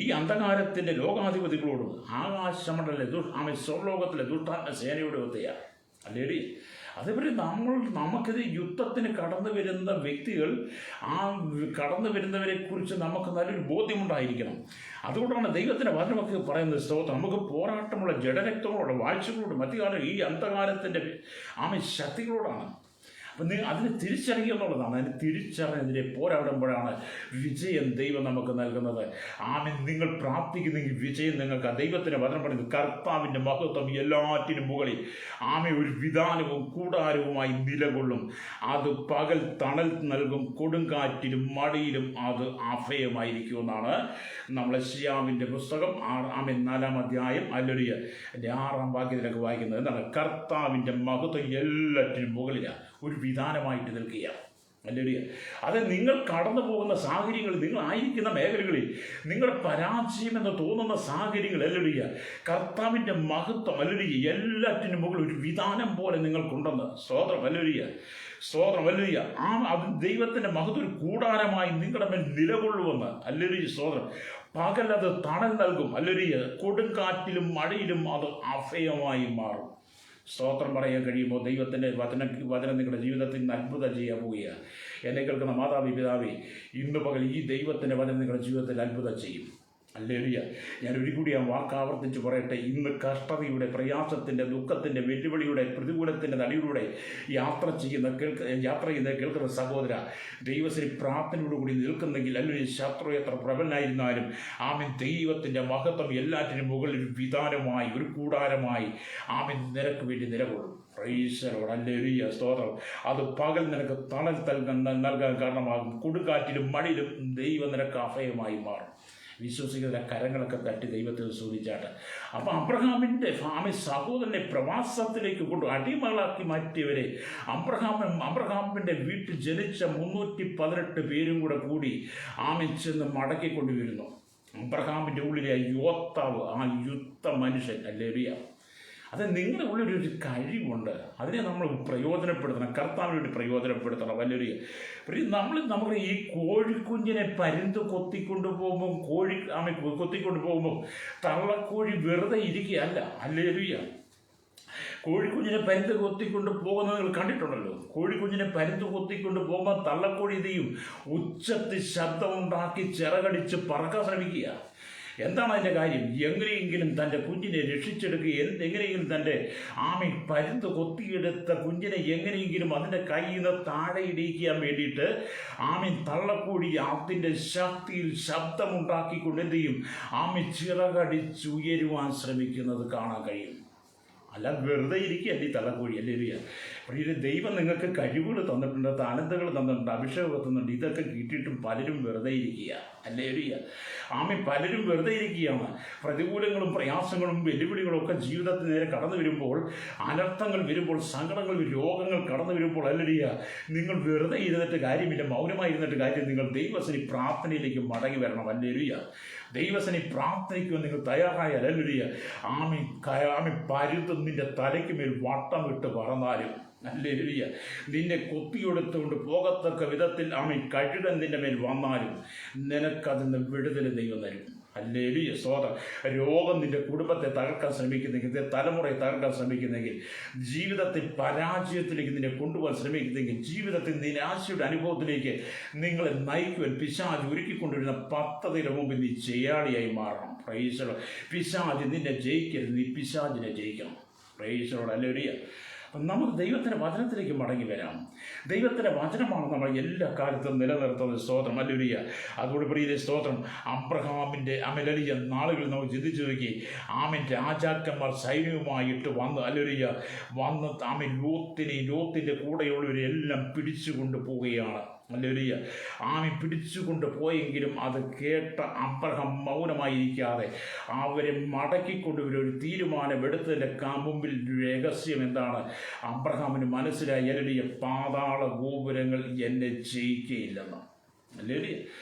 ഈ അന്ധകാരത്തിൻ്റെ ലോകാധിപതികളോടും ആകാശമണ്ഡലത്തിലെ സ്വർലോകത്തിലെ ദുഷ്ടാത്മ സേനയുടെ ഒത്തയാണ്. ഹല്ലേലൂയ. അതേപോലെ നമുക്കിത് യുദ്ധത്തിന് കടന്നു വരുന്ന വ്യക്തികൾ, ആ കടന്നു വരുന്നവരെ കുറിച്ച് നമുക്ക് നല്ലൊരു ബോധ്യമുണ്ടായിരിക്കണം. അതുകൊണ്ടാണ് ദൈവത്തിൻ്റെ വചനമൊക്കെ പറയുന്നത്. സ്തോത്രം. നമുക്ക് പോരാട്ടമുള്ള ജഡരക്തങ്ങളോട് വാഴ്ചകളോടും അധികാരം ഈ അന്ധകാരത്തിൻ്റെ ശക്തികളോടാണ്. അപ്പം അതിനെ തിരിച്ചറിയുക എന്നുള്ളതാണ്. അതിനെ തിരിച്ചറിഞ്ഞതിനെ പോരാടുമ്പോഴാണ് വിജയം ദൈവം നമുക്ക് നൽകുന്നത്. നിങ്ങൾ പ്രാർത്ഥിക്കുന്നെങ്കിൽ വിജയം നിങ്ങൾക്ക്. ദൈവത്തിൻ്റെ വചനം പറയുന്നത് കർത്താവിൻ്റെ മഹത്വം എല്ലാറ്റിനും മുകളിൽ ഒരു വിധാനവും കൂടാരവുമായി നിലകൊള്ളും. അത് പകൽ തണൽ നൽകും, കൊടുങ്കാറ്റിലും മഴയിലും അത് അഭയമായിരിക്കുമെന്നാണ് നമ്മൾ യെശയ്യാവിൻ്റെ പുസ്തകം 4-ാം അധ്യായം ഹല്ലേലൂയ 6-ാം വാക്യത്തിലൊക്കെ വായിക്കുന്നത്. എന്താണ്? കർത്താവിൻ്റെ മഹത്വം എല്ലാറ്റിനും മുകളിലാണ്, ഒരു വിധാനമായിട്ട് നിൽക്കുകയാണ്. ഹല്ലേലൂയ. അത് നിങ്ങൾ കടന്നു പോകുന്ന സാഹചര്യങ്ങൾ, നിങ്ങൾ ആയിരിക്കുന്ന മേഖലകളിൽ നിങ്ങളുടെ പരാജയം എന്ന് തോന്നുന്ന സാഹചര്യങ്ങൾ, ഹല്ലേലൂയ, കർത്താവിൻ്റെ മഹത്വം ഹല്ലേലൂയ എല്ലാറ്റിനും മുകളിൽ ഒരു വിധാനം പോലെ നിങ്ങൾക്കുണ്ടെന്ന്. സ്തോത്രം. ഹല്ലേലൂയ. സ്തോത്രം. ഹല്ലേലൂയ. അത് ദൈവത്തിൻ്റെ മഹത്വം ഒരു കൂടാരമായി നിങ്ങളുടെ മേൽ നിലകൊള്ളുമെന്ന്. ഹല്ലേലൂയ. സ്തോത്രം. പകൽ അത് തണൽ നൽകും. ഹല്ലേലൂയ. കൊടുങ്കാറ്റിലും മഴയിലും അത് അഭയമായി മാറും. സ്തോത്രം പറയാൻ കഴിയുമ്പോൾ ദൈവത്തിൻ്റെ വചനം നിങ്ങളുടെ ജീവിതത്തിൽ നിന്ന് അത്ഭുതം ചെയ്യാൻ പോവുകയാണ്. എന്നെ കേൾക്കുന്ന മാതാവി പിതാവേ, ഇന്ന് പകൽ ഈ ദൈവത്തിൻ്റെ വചനം നിങ്ങളുടെ ജീവിതത്തിൽ അത്ഭുതം ചെയ്യും. ഹല്ലേലൂയ. ഞാൻ ഒരിക്കൽ ആ വാക്ക് ആവർത്തിച്ച് പറയട്ടെ. ഇന്ന് കഷ്ടതയുടെ, പ്രയാസത്തിൻ്റെ, ദുഃഖത്തിൻ്റെ, വെല്ലുവിളിയുടെ, പ്രതികൂലത്തിൻ്റെ നടുവിലൂടെ യാത്ര ചെയ്യുന്ന കേൾക്കുന്ന സഹോദര, ദൈവത്തിന് പ്രാർത്ഥനയോടുകൂടി നിൽക്കുന്നെങ്കിൽ, അല്ലെങ്കിൽ ശത്രു എത്ര പ്രബലനായിരുന്നാലും ദൈവത്തിൻ്റെ മഹത്വം എല്ലാറ്റിനും മുകളിൽ ഒരു വിധാനമായി, ഒരു കൂടാരമായി നിനക്ക് വേണ്ടി നിലകൊള്ളും. Praise the Lord. ഹല്ലേലൂയ. സ്തോത്രം. അത് പകൽ നിനക്ക് തണൽ നൽകാൻ കാരണമാകും. കൊടുങ്കാറ്റിലും മഴയിലും ദൈവം നിനക്ക് അഭയമായി മാറും. വിശ്വസിക്കുന്ന കരങ്ങളൊക്കെ തട്ടി ദൈവത്തെ സ്തുതിച്ചാട്ട്. അപ്പം അബ്രഹാമിൻ്റെ സഹോദരനെ പ്രവാസത്തിലേക്ക് കൊണ്ട് അടിമകളാക്കി മാറ്റിയവരെ അബ്രഹാമിൻ്റെ വീട്ടിൽ ജനിച്ച 318 പേരും കൂടി ചെന്ന് മടക്കിക്കൊണ്ടുവരുന്നു. അബ്രഹാമിൻ്റെ ഉള്ളിലെ യോദ്ധാവ്, യുദ്ധ മനുഷ്യൻ. ഹല്ലേലൂയ. അത് നിങ്ങളുടെ ഉള്ളിലൊരു കഴിവുണ്ട്, അതിനെ നമ്മൾ പ്രയോജനപ്പെടുത്തണം, കർത്താവിന് വേണ്ടി പ്രയോജനപ്പെടുത്തണം. ഹല്ലേലൂയ. നമുക്ക് ഈ കോഴിക്കുഞ്ഞിനെ പരുന്ത് കൊത്തിക്കൊണ്ട് പോകുമ്പോൾ തള്ളക്കോഴി വെറുതെ ഇരിക്കുകയല്ല. ഹല്ലേലൂയ. കോഴിക്കുഞ്ഞിനെ പരുന്ത് കൊത്തിക്കൊണ്ട് പോകുന്നത് നിങ്ങൾ കണ്ടിട്ടുണ്ടല്ലോ. കോഴിക്കുഞ്ഞിനെ പരുന്ത് കൊത്തിക്കൊണ്ട് പോകുമ്പോൾ തള്ളക്കോഴി ചെയ്യും, ഉച്ചത്തിൽ ശബ്ദമുണ്ടാക്കി ചിറകടിച്ച് പറക്കാൻ ശ്രമിക്കുക. എന്താണ് അതിൻ്റെ കാര്യം? എങ്ങനെയെങ്കിലും തൻ്റെ കുഞ്ഞിനെ രക്ഷിച്ചെടുക്കുക, എങ്ങനെയെങ്കിലും തൻ്റെ പരുന്ത് കൊത്തിയെടുത്ത കുഞ്ഞിനെ എങ്ങനെയെങ്കിലും അതിൻ്റെ കയ്യിൽ നിന്ന് താഴെ ഇടിക്കാൻ വേണ്ടിയിട്ട് തള്ളക്കൂടി അതിൻ്റെ ശക്തിയിൽ ശബ്ദമുണ്ടാക്കിക്കൊണ്ട് എന്ത് ചെയ്യും? ചിറകടിച്ച് ഉയരുവാൻ ശ്രമിക്കുന്നത് കാണാൻ കഴിയും. അല്ല വെറുതെ ഇരിക്കുകയല്ലേ തള്ളക്കോഴി, അല്ലേ? അപ്പോൾ ദൈവം നിങ്ങൾക്ക് കഴിവുകൾ തന്നിട്ടുണ്ട്, താലന്തുകൾ തന്നിട്ടുണ്ട്, അഭിഷേകം തന്നിട്ടുണ്ട്. ഇതൊക്കെ കിട്ടിയിട്ടും പലരും വെറുതെ ഇരിക്കുക, അല്ലേ? പലരും വെറുതെ ഇരിക്കുകയാണ്. പ്രതികൂലങ്ങളും പ്രയാസങ്ങളും വെല്ലുവിളികളും ഒക്കെ ജീവിതത്തിന് നേരെ കടന്നു വരുമ്പോൾ, അനർത്ഥങ്ങൾ വരുമ്പോൾ, സങ്കടങ്ങൾ, രോഗങ്ങൾ കടന്നു വരുമ്പോൾ, അല്ലേ, നിങ്ങൾ വെറുതെ ഇരുന്നിട്ട് കാര്യമില്ല, മൗനമായി ഇരുന്നിട്ട് കാര്യം. നിങ്ങൾ ദൈവസനി പ്രാർത്ഥനയിലേക്ക് മടങ്ങി വരണം, അല്ലേ? ദൈവസനി പ്രാർത്ഥനയ്ക്ക് നിങ്ങൾ തയ്യാറായാൽ, അല്ലേ, പരുന്ത് നിന്റെ തലയ്ക്ക് മേൽ വട്ടം വിട്ട് പറന്നാലും, ഹല്ലേലൂയ, നിന്നെ കൊത്തിയെടുത്തുകൊണ്ട് പോകത്തക്ക വിധത്തിൽ കഴുകൻ നിന്റെ മേൽ വന്നാലും നിനക്കതിന് വിടുതൽ ദൈവം തരും. ഹല്ലേലൂയ, സ്തോത്രം. രോഗം നിന്റെ കുടുംബത്തെ തകർക്കാൻ ശ്രമിക്കുന്നെങ്കിൽ, നിന്റെ തലമുറയെ തകർക്കാൻ ശ്രമിക്കുന്നെങ്കിൽ, ജീവിതത്തിൽ പരാജയത്തിലേക്ക് നിന്നെ കൊണ്ടുപോകാൻ ശ്രമിക്കുന്നെങ്കിൽ, ജീവിതത്തിൽ നിരാശയുടെ അനുഭവത്തിലേക്ക് നിങ്ങളെ നയിക്കുവാൻ പിശാച് ഒരുക്കിക്കൊണ്ടുവരുന്ന പദ്ധതിയുടെ മുമ്പിൽ നീ ചെയ്യാളിയായി മാറണം. Price the Lord. പിശാച് നിന്നെ ജയിക്കരുത്, നീ പിശാചിനെ ജയിക്കണം. Price the Lord. ഹല്ലേലൂയ. നമുക്ക് ദൈവത്തിൻ്റെ വചനത്തിലേക്ക് മടങ്ങി വരാം. ദൈവത്തിൻ്റെ വചനമാണ് നമ്മൾ എല്ലാ കാലത്തും നിലനിർത്തുന്നത്. സ്തോത്രം, ഹല്ലേലൂയ. അതുകൊണ്ട് പ്രിയരേ, സ്തോത്രം. അബ്രഹാമിൻ്റെ വലിയ നാളുകളിൽ നമുക്ക് ചിന്തിച്ചു നോക്കി. രാജാക്കന്മാർ സൈന്യവുമായിട്ട് വന്ന്, ഹല്ലേലൂയ, വന്ന് ലോത്തിൻ്റെ കൂടെയുള്ളവരെല്ലാം പിടിച്ചുകൊണ്ട് പോവുകയാണ്. ഹല്ലേലൂയ. പിടിച്ചുകൊണ്ട് പോയെങ്കിലും അത് കേട്ട അബ്രഹാം മൗനമായിരിക്കാതെ അവരെ മടക്കിക്കൊണ്ടുവരും ഒരു തീരുമാനമെടുത്തതിൻ്റെ മുമ്പിൽ രഹസ്യം എന്താണ്? അബ്രഹാമിന് മനസ്സിലായി, ഹല്ലേലൂയ, പാതാള ഗോപുരങ്ങൾ എന്നെ ജയിക്കുകയില്ലെന്ന്. ഹല്ലേലൂയ.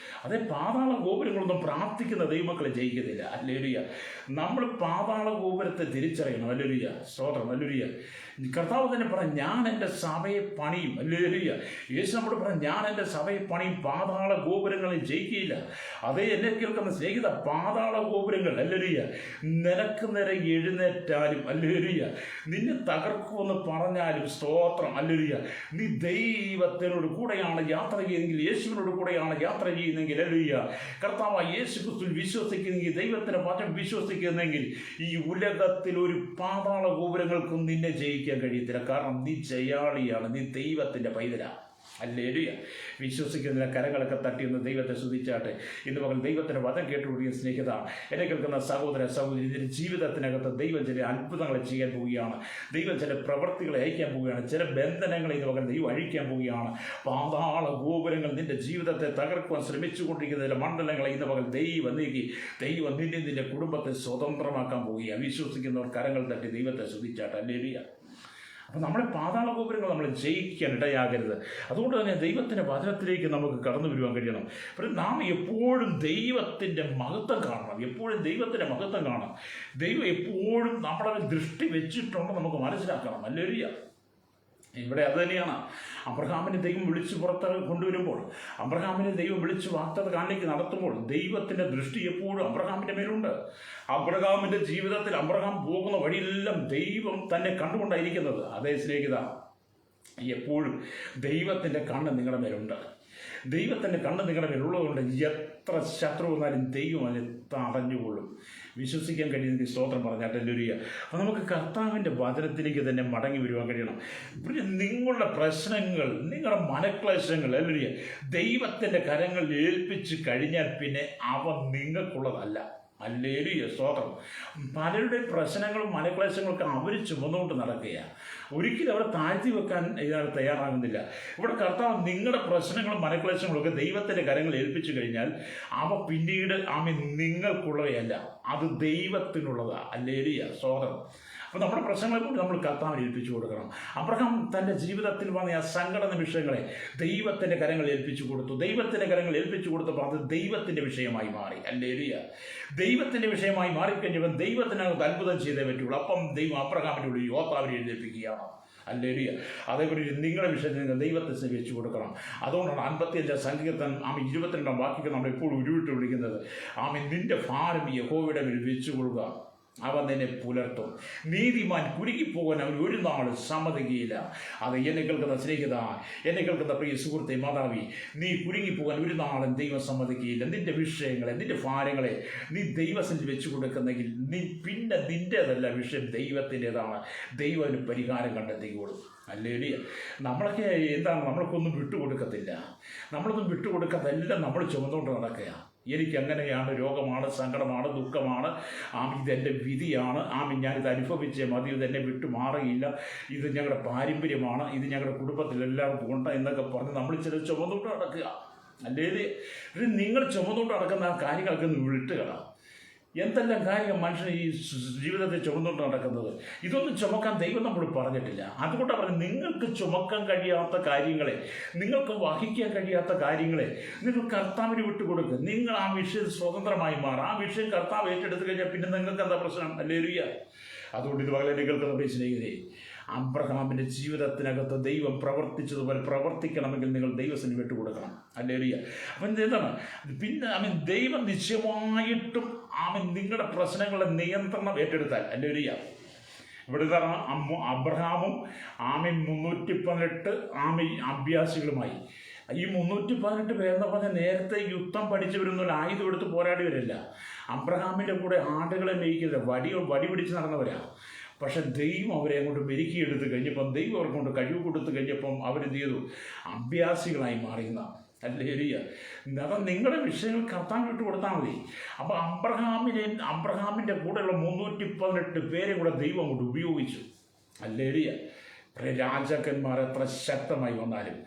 അതേ, പാതാള ഗോപുരങ്ങളൊന്നും പ്രാർത്ഥിക്കുന്ന ദൈവമക്കളെ ജയിക്കുന്നില്ല. ഹല്ലേലൂയ. നമ്മൾ പാതാള ഗോപുരത്തെ തിരിച്ചറിയണം. ഹല്ലേലൂയ, സ്തോത്രം. ഹല്ലേലൂയ. കർത്താവ് തന്നെ പറഞ്ഞു, ഞാൻ എൻ്റെ സഭയെ പണിയും. ഹല്ലേലൂയ. യേശു നമ്മോട് പറഞ്ഞു, ഞാൻ എൻ്റെ സഭയെ പണിയും, പാതാള ഗോപുരങ്ങളെ ജയിക്കുകയില്ല. അതേ, എന്നെ കേൾക്കുന്ന സ്നേഹിത, പാതാള ഗോപുരങ്ങൾ, ഹല്ലേലൂയ, നിനക്ക് നേരെ എഴുന്നേറ്റാലും, ഹല്ലേലൂയ, നിന്നെ തകർക്കുമെന്ന് പറഞ്ഞാലും, സ്തോത്രം, ഹല്ലേലൂയ, നീ ദൈവത്തിനോട് കൂടെയാണ് യാത്ര ചെയ്യുന്നെങ്കിൽ, യേശുവിനോട് കൂടെയാണ് യാത്ര ചെയ്യുന്നെങ്കിൽ, ഹല്ലേലൂയ, കർത്താവ് യേശു ക്രിസ്തുവിൽ വിശ്വസിക്കുന്നെങ്കിൽ, ദൈവത്തിൻ്റെ വചനം വിശ്വസിക്കുന്നെങ്കിൽ, ഈ ഉലകത്തിൽ ഒരു പാതാള ഗോപുരങ്ങൾക്കും നിന്നെ ജയിക്കാൻ കഴിയത്തില്ല. കാരണം നീ ജയാളിയാണ്, നീ ദൈവത്തിൻ്റെ പൈതലാണ്. ഹല്ലേലൂയ. വിശ്വസിക്കുന്നതിന് കരങ്ങളൊക്കെ തട്ടിയെന്ന് ദൈവത്തെ സ്തുതിച്ചാട്ടെ. ഇന്ന് പകൽ ദൈവത്തിൻ്റെ വചനം കേട്ടുകൂടിയ സ്നേഹിത, എന്നെ കേൾക്കുന്ന സഹോദര സഹോദരി, ഇതിൻ്റെ ജീവിതത്തിനകത്ത് ദൈവം ചില അത്ഭുതങ്ങളെ ചെയ്യാൻ പോവുകയാണ്. ദൈവം ചില പ്രവൃത്തികളെ അയക്കാൻ പോവുകയാണ്. ചില ബന്ധനങ്ങളെ ഇന്ന് പകൽ ദൈവം അഴിക്കാൻ പോവുകയാണ്. പാതാള ഗോപുരങ്ങൾ നിന്റെ ജീവിതത്തെ തകർക്കുവാൻ ശ്രമിച്ചുകൊണ്ടിരിക്കുന്ന ചില മണ്ഡലങ്ങളെ ഇന്ന് പകൽ ദൈവം നീക്കി, ദൈവം നിന്റെ കുടുംബത്തെ സ്വതന്ത്രമാക്കാൻ പോവുകയാണ്. വിശ്വസിക്കുന്നവർ കരങ്ങൾ തട്ടി ദൈവത്തെ സ്തുതിച്ചാട്ടെ. ഹല്ലേലൂയ. അപ്പോൾ നമ്മളെ പാതാള ഗോപുരങ്ങൾ നമ്മൾ ജയിക്കാൻ ഇടയാകരുത്. അതുകൊണ്ട് തന്നെ ദൈവത്തിൻ്റെ വചനത്തിലേക്ക് നമുക്ക് കടന്നു വരുവാൻ കഴിയണം. അപ്പോൾ നാം എപ്പോഴും ദൈവത്തിൻ്റെ മഹത്വം കാണണം. എപ്പോഴും ദൈവത്തിൻ്റെ മഹത്വം കാണണം. ദൈവം എപ്പോഴും നമ്മളെ ദൃഷ്ടി വെച്ചിട്ടുണ്ടെന്ന് നമുക്ക് മനസ്സിലാക്കണം. ഹല്ലേലൂയ. ഇവിടെ അത് തന്നെയാണ്. അബ്രഹാമിനെ ദൈവം വിളിച്ച് പുറത്ത് കൊണ്ടുവരുമ്പോൾ, അബ്രഹാമിനെ ദൈവം വിളിച്ച് വാഗ്ദത്ത കാണിലേക്ക് നടത്തുമ്പോൾ, ദൈവത്തിൻ്റെ ദൃഷ്ടി എപ്പോഴും അബ്രഹാമിൻ്റെ മേലുണ്ട്. അബ്രഹാമിൻ്റെ ജീവിതത്തിൽ അബ്രഹാം പോകുന്ന വഴിയെല്ലാം ദൈവം തന്നെ കണ്ടുകൊണ്ടായിരിക്കുന്നത്. അതേ സ്നേഹിത, എപ്പോഴും ദൈവത്തിൻ്റെ കണ്ണ് നിങ്ങളുടെ മേലുണ്ട്. ദൈവത്തിൻ്റെ കണ്ണ് നിങ്ങളുടെ മേലുള്ളതുകൊണ്ട് എത്ര ശത്രു വന്നാലും ദൈവം അതിനെ തടഞ്ഞുകൊള്ളും. വിശ്വസിക്കാൻ കഴിയുന്നെങ്കിൽ സ്തോത്രം പറഞ്ഞാൽ ഹല്ലേലൂയ. അപ്പോൾ നമുക്ക് കർത്താവിൻ്റെ വചനത്തിലേക്ക് തന്നെ മടങ്ങി വരുവാൻ കഴിയണം. നിങ്ങളുടെ പ്രശ്നങ്ങൾ, നിങ്ങളുടെ മനക്ലേശങ്ങൾ, ഹല്ലേലൂയ, ദൈവത്തിൻ്റെ കരങ്ങളിൽ ഏൽപ്പിച്ച് കഴിഞ്ഞാൽ പിന്നെ അവ നിങ്ങൾക്കുള്ളതല്ല. ഹല്ലേലൂയ, സ്തോത്രം. പലരുടെ പ്രശ്നങ്ങളും മനക്ലേശങ്ങളൊക്കെ അവർ ചുമന്നുകൊണ്ട് നടക്കുകയാണ്. ഒരിക്കലും അവിടെ താഴ്ത്തി വെക്കാൻ ഇയാൾ തയ്യാറാകുന്നില്ല. ഇവിടെ കർത്താവ് നിങ്ങളുടെ പ്രശ്നങ്ങളും മനക്ലേശങ്ങളൊക്കെ ദൈവത്തിൻ്റെ കരങ്ങൾ ഏൽപ്പിച്ചു കഴിഞ്ഞാൽ അവ പിന്നീട് നിങ്ങൾക്കുള്ളവയല്ല, അത് ദൈവത്തിനുള്ളതാണ്. ഹല്ലേലൂയ, സ്തോത്രം. അപ്പോൾ നമ്മുടെ പ്രശ്നങ്ങളെ കൊണ്ട് നമ്മൾ കർത്താവിനെ ഏൽപ്പിച്ചു കൊടുക്കണം. അബ്രഹാം തൻ്റെ ജീവിതത്തിൽ വന്ന ആ സങ്കട നിമിഷങ്ങളെ ദൈവത്തിൻ്റെ കരങ്ങൾ ഏൽപ്പിച്ചു കൊടുത്തു. ദൈവത്തിൻ്റെ കരങ്ങൾ ഏൽപ്പിച്ചു കൊടുത്തപ്പോൾ അത് ദൈവത്തിൻ്റെ വിഷയമായി മാറി. ഹല്ലേലൂയ. ദൈവത്തിൻ്റെ വിഷയമായി മാറിക്കഴിഞ്ഞപ്പോൾ ദൈവത്തിനകത്ത് അത്ഭുതം ചെയ്തേ പറ്റുള്ളൂ. അപ്പം ദൈവം അബ്രഹാമിൻ്റെ ഉള്ളിൽ യോത്താവിനെ എഴുന്നേൽപ്പിക്കുകയാണ്. ഹല്ലേലൂയ. അതേപോലെ നിങ്ങളുടെ വിഷയത്തിൽ നിങ്ങൾ ദൈവത്തെ വെച്ചു കൊടുക്കണം. അതുകൊണ്ടാണ് 55 സങ്കീർത്തനം 22 വാക്യം നമ്മൾ എപ്പോഴും ഉരുവിട്ട് വിളിക്കുന്നത്. നിന്റെ ഭാരം യഹോവയുടെ മേൽ വെച്ചു കൊടുക്കുക. അവൻ നിന്നെ പുലർത്തും. നീതിമാൻ കുരുങ്ങിപ്പോകാൻ അവൻ ഒരു നാളും സമ്മതിക്കുകയില്ല. അത് എന്നെ കേൾക്കുന്ന സ്നേഹിത, എന്നെ കേൾക്കുന്ന പ്രിയ സുഹൃത്തെ, മാതാവി, നീ കുരുങ്ങിപ്പോകാൻ ഒരു നാളും ദൈവം സമ്മതിക്കുകയില്ല. നിന്റെ വിഷയങ്ങളെ, നിന്റെ ഭാരങ്ങളെ നീ ദൈവസന്നിധി വെച്ചു കൊടുക്കുന്നെങ്കിൽ പിന്നെ നിൻ്റേതല്ല വിഷയം, ദൈവത്തിൻ്റെതാണ്. ദൈവം അതിന് പരിഹാരം കണ്ടെത്തിക്കോളും. ഹല്ലേലൂയ. നമ്മളൊക്കെ എന്താണ്, നമ്മൾക്കൊന്നും വിട്ടുകൊടുക്കത്തില്ല. നമ്മളൊന്നും വിട്ടുകൊടുക്കാതെല്ലാം നമ്മൾ ചുമന്നുകൊണ്ട് നടക്കുക. എനിക്കങ്ങനെയാണ്, രോഗമാണ്, സങ്കടമാണ്, ദുഃഖമാണ്, ഇതെൻ്റെ വിധിയാണ്, ഞാനിത് അനുഭവിച്ചേ മതി, ഇതെന്നെ വിട്ടു മാറുകയില്ല, ഇത് ഞങ്ങളുടെ പാരമ്പര്യമാണ്, ഇത് ഞങ്ങളുടെ കുടുംബത്തിൽ എല്ലാവർക്കും ഉണ്ട് എന്നൊക്കെ പറഞ്ഞ് നമ്മൾ ചില ചുമന്നുകൊണ്ട് നടക്കുക. അല്ലെങ്കിൽ നിങ്ങൾ ചുമന്നുകൊണ്ട് നടക്കുന്ന ആ കാര്യങ്ങളൊക്കെ ഒന്ന് വിട്ടുകളാം. എന്തെല്ലാം കാര്യം മനുഷ്യൻ ഈ ജീവിതത്തിൽ ചുമന്നുകൊണ്ട് നടക്കുന്നത്, ഇതൊന്നും ചുമക്കാൻ ദൈവം നമ്മൾ പറഞ്ഞിട്ടില്ല. അതുകൊണ്ടാണ് പറഞ്ഞത്, നിങ്ങൾക്ക് ചുമക്കാൻ കഴിയാത്ത കാര്യങ്ങളെ, നിങ്ങൾക്ക് വഹിക്കാൻ കഴിയാത്ത കാര്യങ്ങളെ നിങ്ങൾ കർത്താവിന് വിട്ടുകൊടുക്കുക. നിങ്ങൾ ആ വിഷയം സ്വതന്ത്രമായി മാറും. ആ വിഷയം കർത്താവ് ഏറ്റെടുത്ത് കഴിഞ്ഞാൽ പിന്നെ നിങ്ങൾക്ക് എന്താ പ്രശ്നം? ഹല്ലേലൂയ. അതുകൊണ്ട് ഇത് വളരെ കേൾക്കുന്ന സ്നേഹിതരെ, അബ്രഹാമിൻ്റെ ജീവിതത്തിനകത്ത് ദൈവം പ്രവർത്തിച്ചതുപോലെ പ്രവർത്തിക്കണമെങ്കിൽ നിങ്ങൾ ദൈവത്തിന് വിട്ടുകൊടുക്കണം. ഹല്ലേലൂയ. അപ്പം എന്താണ്, പിന്നെ ദൈവം നിശ്ചയമായിട്ടും നിങ്ങളുടെ പ്രശ്നങ്ങളുടെ നിയന്ത്രണം ഏറ്റെടുത്താൽ, ഹല്ലേലൂയ. ഇവിടെ അബ്രഹാമും 318 അഭ്യാസികളുമായി. ഈ 318 പേരെന്ന് പറഞ്ഞാൽ നേരത്തെ യുദ്ധം പഠിച്ചവരൊന്നും ആയുധം എടുത്ത് പോരാടിയവരല്ല. അബ്രഹാമിൻ്റെ കൂടെ ആടുകളെ മേയ്ക്കുന്നത്, വടി പിടിച്ച് നടന്നവരാണ്. പക്ഷെ ദൈവം അവരെ അങ്ങോട്ട് മെരുക്കിയെടുത്ത് കഴിഞ്ഞപ്പം, ദൈവം അവർക്ക് കൊണ്ട് കഴിവ് കൊടുത്തു കഴിഞ്ഞപ്പം അവരെന്ത് ചെയ്തു? അഭ്യാസികളായി മാറിയെന്നാണ്. ഹല്ലേലൂയ. അപ്പം നിങ്ങളുടെ വിഷയങ്ങൾ കർത്താൻ വിട്ടു കൊടുത്താൽ മതി. അപ്പോൾ അബ്രഹാമിൻ്റെ കൂടെയുള്ള 318 പേരെ കൂടെ ദൈവം അങ്ങോട്ട് ഉപയോഗിച്ചു. ഹല്ലേലൂയ. രാജാക്കന്മാർ എത്ര ശക്തമായി വന്നാലും,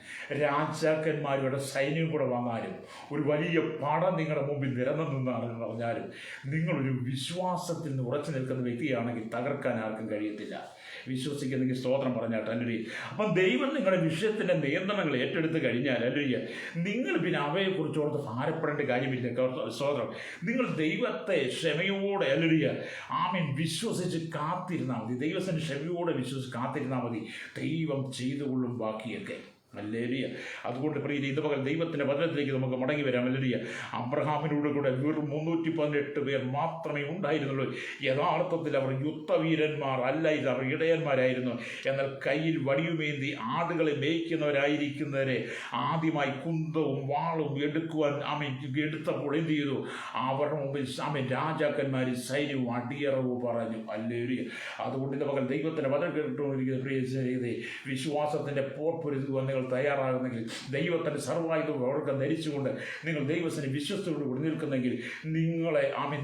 രാജാക്കന്മാരുടെ സൈന്യം കൂടെ വന്നാലും, ഒരു വലിയ പടം നിങ്ങളുടെ മുമ്പിൽ നിരന്നു നിന്നാണെന്ന് പറഞ്ഞാലും, നിങ്ങളൊരു വിശ്വാസത്തിൽ നിന്ന് ഉറച്ചു നിൽക്കുന്ന വ്യക്തിയാണെങ്കിൽ തകർക്കാൻ ആർക്കും കഴിയത്തില്ല. വിശ്വസിക്കുന്നെങ്കിൽ സ്തോത്രം പറഞ്ഞാട്ടെ. അല്ലെ. അപ്പം ദൈവം നിങ്ങളുടെ വിഷയത്തിൻ്റെ നിയന്ത്രണങ്ങൾ ഏറ്റെടുത്ത് കഴിഞ്ഞാൽ, അല്ലെ, നിങ്ങൾ പിന്നെ അവയെക്കുറിച്ച് ഓർത്ത് ഭാരപ്പെടേണ്ട കാര്യമില്ല. സ്തോത്രം. നിങ്ങൾ ദൈവത്തെ ക്ഷമയോടെ, അല്ലെ, വിശ്വസിച്ച് കാത്തിരുന്നാൽ മതി. ദൈവത്തിന് ക്ഷമയോടെ വിശ്വസിച്ച് കാത്തിരുന്നാൽ മതി. ദൈവം ചെയ്തുകൊള്ളും ബാക്കിയൊക്കെ. ഹല്ലേലൂയ. അതുകൊണ്ട് പ്രിയ, ഇത് പകൽ ദൈവത്തിൻ്റെ വചനത്തിലേക്ക് നമുക്ക് മടങ്ങി വരാം. ഹല്ലേലൂയ. അബ്രഹാമിനോട് കൂടെ വെറും 318 പേർ മാത്രമേ ഉണ്ടായിരുന്നുള്ളൂ. യഥാർത്ഥത്തിൽ അവർ യുദ്ധവീരന്മാർ അല്ല, ഇത് അവർ ഇടയന്മാരായിരുന്നു. എന്നാൽ കയ്യിൽ വടിയുമേന്തി ആടുകളെ മേയ്ക്കുന്നവരായിരിക്കുന്നവരെ ആദ്യമായി കുന്തവും വാളും എടുക്കുവാൻ എടുത്തപ്പോൾ എന്ത് ചെയ്തു? അവരുടെ മുമ്പിൽ രാജാക്കന്മാർ സൈന്യവും അടിയറവ് പറഞ്ഞു. ഹല്ലേലൂയ. അതുകൊണ്ട് ഇത് പകൽ ദൈവത്തിൻ്റെ വചനം കേട്ടുകൊണ്ടിരിക്കുന്ന പ്രിയ, വിശ്വാസത്തിൻ്റെ പോർപ്പൊരുതുവാൻ നിങ്ങൾ തയ്യാറാകുന്നെങ്കിൽ, ദൈവത്തിൻ്റെ സർവായുധവും അവർക്ക് ധരിച്ചുകൊണ്ട് നിങ്ങൾ ദൈവത്തിന് വിശ്വസ്തയോടുകൂടി നിൽക്കുന്നെങ്കിൽ,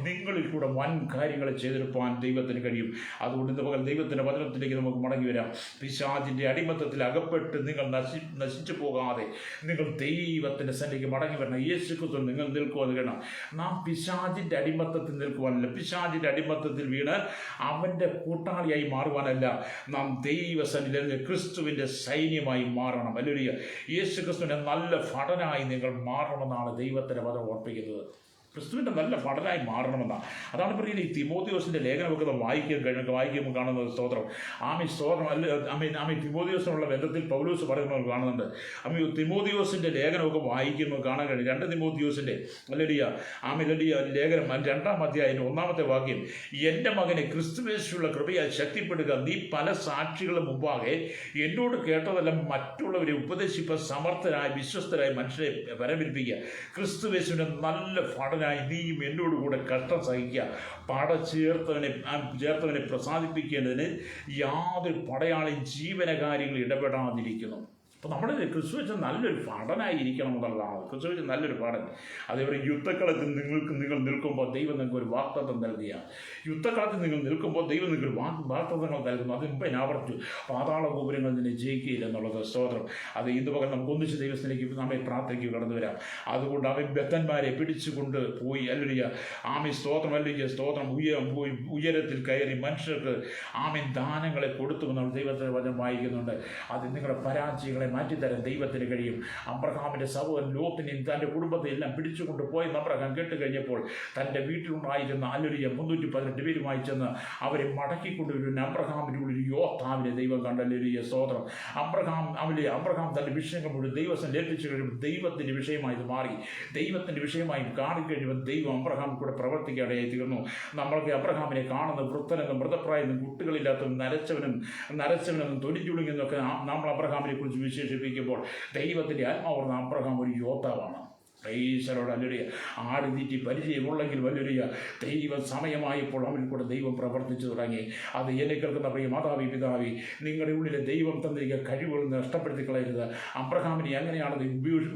നിങ്ങളിൽ കൂടെ വൻ കാര്യങ്ങളെ ചെയ്തെടുപ്പാൻ ദൈവത്തിന് കഴിയും. അതുകൊണ്ട് ഇന്ന് പകൽ ദൈവത്തിൻ്റെ വചനത്തിലേക്ക് നമുക്ക് മടങ്ങി വരാം. പിശാചിൻ്റെ അടിമത്തത്തിൽ അകപ്പെട്ട് നിങ്ങൾ നശിച്ചു പോകാതെ നിങ്ങൾ ദൈവത്തിൻ്റെ സന്നിധിക്ക് മടങ്ങി വരണം. യേശുക്രിസ്തുവിൽ നിങ്ങൾ നിൽക്കുവാൻ കഴിയണം. നാം പിശാചിൻ്റെ അടിമത്തത്തിൽ നിൽക്കുവാനല്ല, പിശാചിൻ്റെ അടിമത്തത്തിൽ വീണ് അവൻ്റെ കൂട്ടാളിയായി മാറുവാനല്ല, നാം ദൈവസന്നിധിയിൽ ക്രിസ്തുവിൻ്റെ സൈന്യമായി മാറണം. ഹല്ലേലൂയ. യേശു ക്രിസ്തുവിൻ്റെ നല്ല ഭടനായി നിങ്ങൾ മാറണമെന്നാണ് ദൈവത്തിൻ്റെ വചനം ഓർപ്പിക്കുന്നത്. ക്രിസ്തുവിൻ്റെ നല്ല ഭടനായി മാറണമെന്നാണ്. അതാണ് പറയുന്നത്. ഈ തിമോഥെയോസിൻ്റെ ലേഖനമൊക്കെ വായിക്കുമ്പോൾ കാണുന്നത്. സ്തോത്രം. സ്തോത്രം. തിമോഥെയോസിനുള്ള ബന്ധത്തിൽ പൗലോസ് പറയുന്നത് കാണുന്നുണ്ട്. തിമോഥെയോസിൻ്റെ ലേഖനമൊക്കെ വായിക്കുമ്പോൾ കാണാൻ കഴിയും. 2 തിമോഥെയോസിൻ്റെ ലേഖനം 2-ാം അധ്യായം 1-ാമത്തെ വാക്യം, എൻ്റെ മകനെ ക്രിസ്തുവേശുള്ള കൃപയാൽ ശക്തിപ്പെടുക. നീ പല സാക്ഷികളുടെ മുമ്പാകെ എന്നോട് കേട്ടതെല്ലാം മറ്റുള്ളവരെ ഉപദേശിപ്പോൾ സമർത്ഥരായ വിശ്വസ്തരായ മനുഷ്യരെ വരവിരിപ്പിക്കുക. ക്രിസ്തുവേശുവിൻ്റെ നല്ല ഭടൻ നീയും എന്നോടുകൂടെ കഷ്ടം സഹിക്കുക. ചേർത്തവനെ പ്രസാദിപ്പിക്കേണ്ടതിന് യാതൊരു പടയാളിയും ജീവനകാര്യങ്ങൾ ഇടപെടാതിരിക്കുന്നു. അപ്പോൾ നമ്മുടെ ക്രിസ്തുവിന് നല്ലൊരു ഭടനായിരിക്കണം എന്നുള്ളതാണ്. ക്രിസ്തുവിന് നല്ലൊരു ഭടൻ. അതേപോലെ യുദ്ധക്കളത്തിൽ നിങ്ങൾ നിൽക്കുമ്പോൾ ദൈവം നിങ്ങൾക്ക് ഒരു വാഗ്ദത്തം നൽകുക. യുദ്ധക്കളത്തിൽ നിങ്ങൾ നിൽക്കുമ്പോൾ ദൈവം നിങ്ങൾക്ക് വാഗ്ദത്തങ്ങൾ നൽകുന്നു. അത് മുമ്പേ ആവർത്തിച്ചു, പാതാള ഗോപുരങ്ങൾ നിന്നെ ജയിക്കുകയില്ല എന്നുള്ളത്. സ്തോത്രം. അത് ഇന്ന് പകൽ നമുക്ക് ഒന്നിച്ച് ദൈവത്തിലേക്ക് നമ്മെ പ്രാർത്ഥനയ്ക്ക് കടന്നു വരാം. അതുകൊണ്ട് ബദ്ധന്മാരെ പിടിച്ചുകൊണ്ട് പോയി, ഹല്ലേലൂയ, സ്തോത്രം, ഹല്ലേലൂയ, സ്തോത്രം, ഉയരത്തിൽ കയറി മനുഷ്യർക്ക് ദാനങ്ങളെ കൊടുത്തു എന്നുള്ള ദൈവത്തിൻ്റെ വചനം വായിക്കുന്നുണ്ട്. അത് നിങ്ങളുടെ പരാജയങ്ങളെ മാറ്റിത്തരാൻ ദൈവത്തിന് കഴിയും. അബ്രഹാമിൻ്റെ സഹോദരൻ ലോത്തിനെയും തൻ്റെ കുടുംബത്തെ എല്ലാം പിടിച്ചുകൊണ്ട് പോയെന്ന് അബ്രഹാം കേട്ട് കഴിഞ്ഞപ്പോൾ തൻ്റെ വീട്ടിലുണ്ടായിരുന്ന 318 പേരുമായി ചെന്ന് അവരെ മടക്കിക്കൊണ്ടുവരുന്ന അബ്രഹാമിലൂടെ ഒരു യോദ്ധാവിനെ ദൈവം കണ്ടല്ലേലൂയ സ്തോത്രം. അബ്രഹാം തൻ്റെ വിഷയങ്ങൾ മുഴുവൻ ദൈവസ്ഥ ഏൽപ്പിച്ചു കഴിയുമ്പോൾ ദൈവത്തിൻ്റെ വിഷയമായി ഇത് മാറി. ദൈവത്തിൻ്റെ വിഷയമായി കാണിക്കഴിയുമ്പോൾ ദൈവം അബ്രഹാമിൽ കൂടെ പ്രവർത്തിക്കാനായി തീർന്നു. നമ്മൾക്ക് അബ്രഹാമിനെ കാണുന്ന വൃദ്ധനെന്നും മൃതപ്രായനും കുട്ടികളില്ലാത്തതും നരച്ചവനെന്നും തൊലിച്ചുളുങ്ങിയെന്നൊക്കെ നമ്മൾ അബ്രഹാമിനെ കുറിച്ച് വിശേഷിപ്പിക്കുമ്പോൾ ദൈവത്തിൻ്റെ ആത്മാവുന്ന അബ്രഹാം ഒരു യോദ്ധാവാണ്. ഈശ്വരോട് അല്ലുരിയ ആട് തീറ്റി പരിചയമുള്ളെങ്കിൽ വല്ലുരിയ ദൈവം സമയമായപ്പോൾ അവൻ കൂടെ ദൈവം പ്രവർത്തിച്ചു തുടങ്ങി. അത് എന്നെ കേൾക്കുന്ന പ്രിയ മാതാവി പിതാവി, നിങ്ങളുടെ ഉള്ളിലെ ദൈവം തന്നിരിക്കുക കഴിവുകൾ നഷ്ടപ്പെടുത്തി കളയരുത്. അബ്രഹാമിനെ അങ്ങനെയാണ്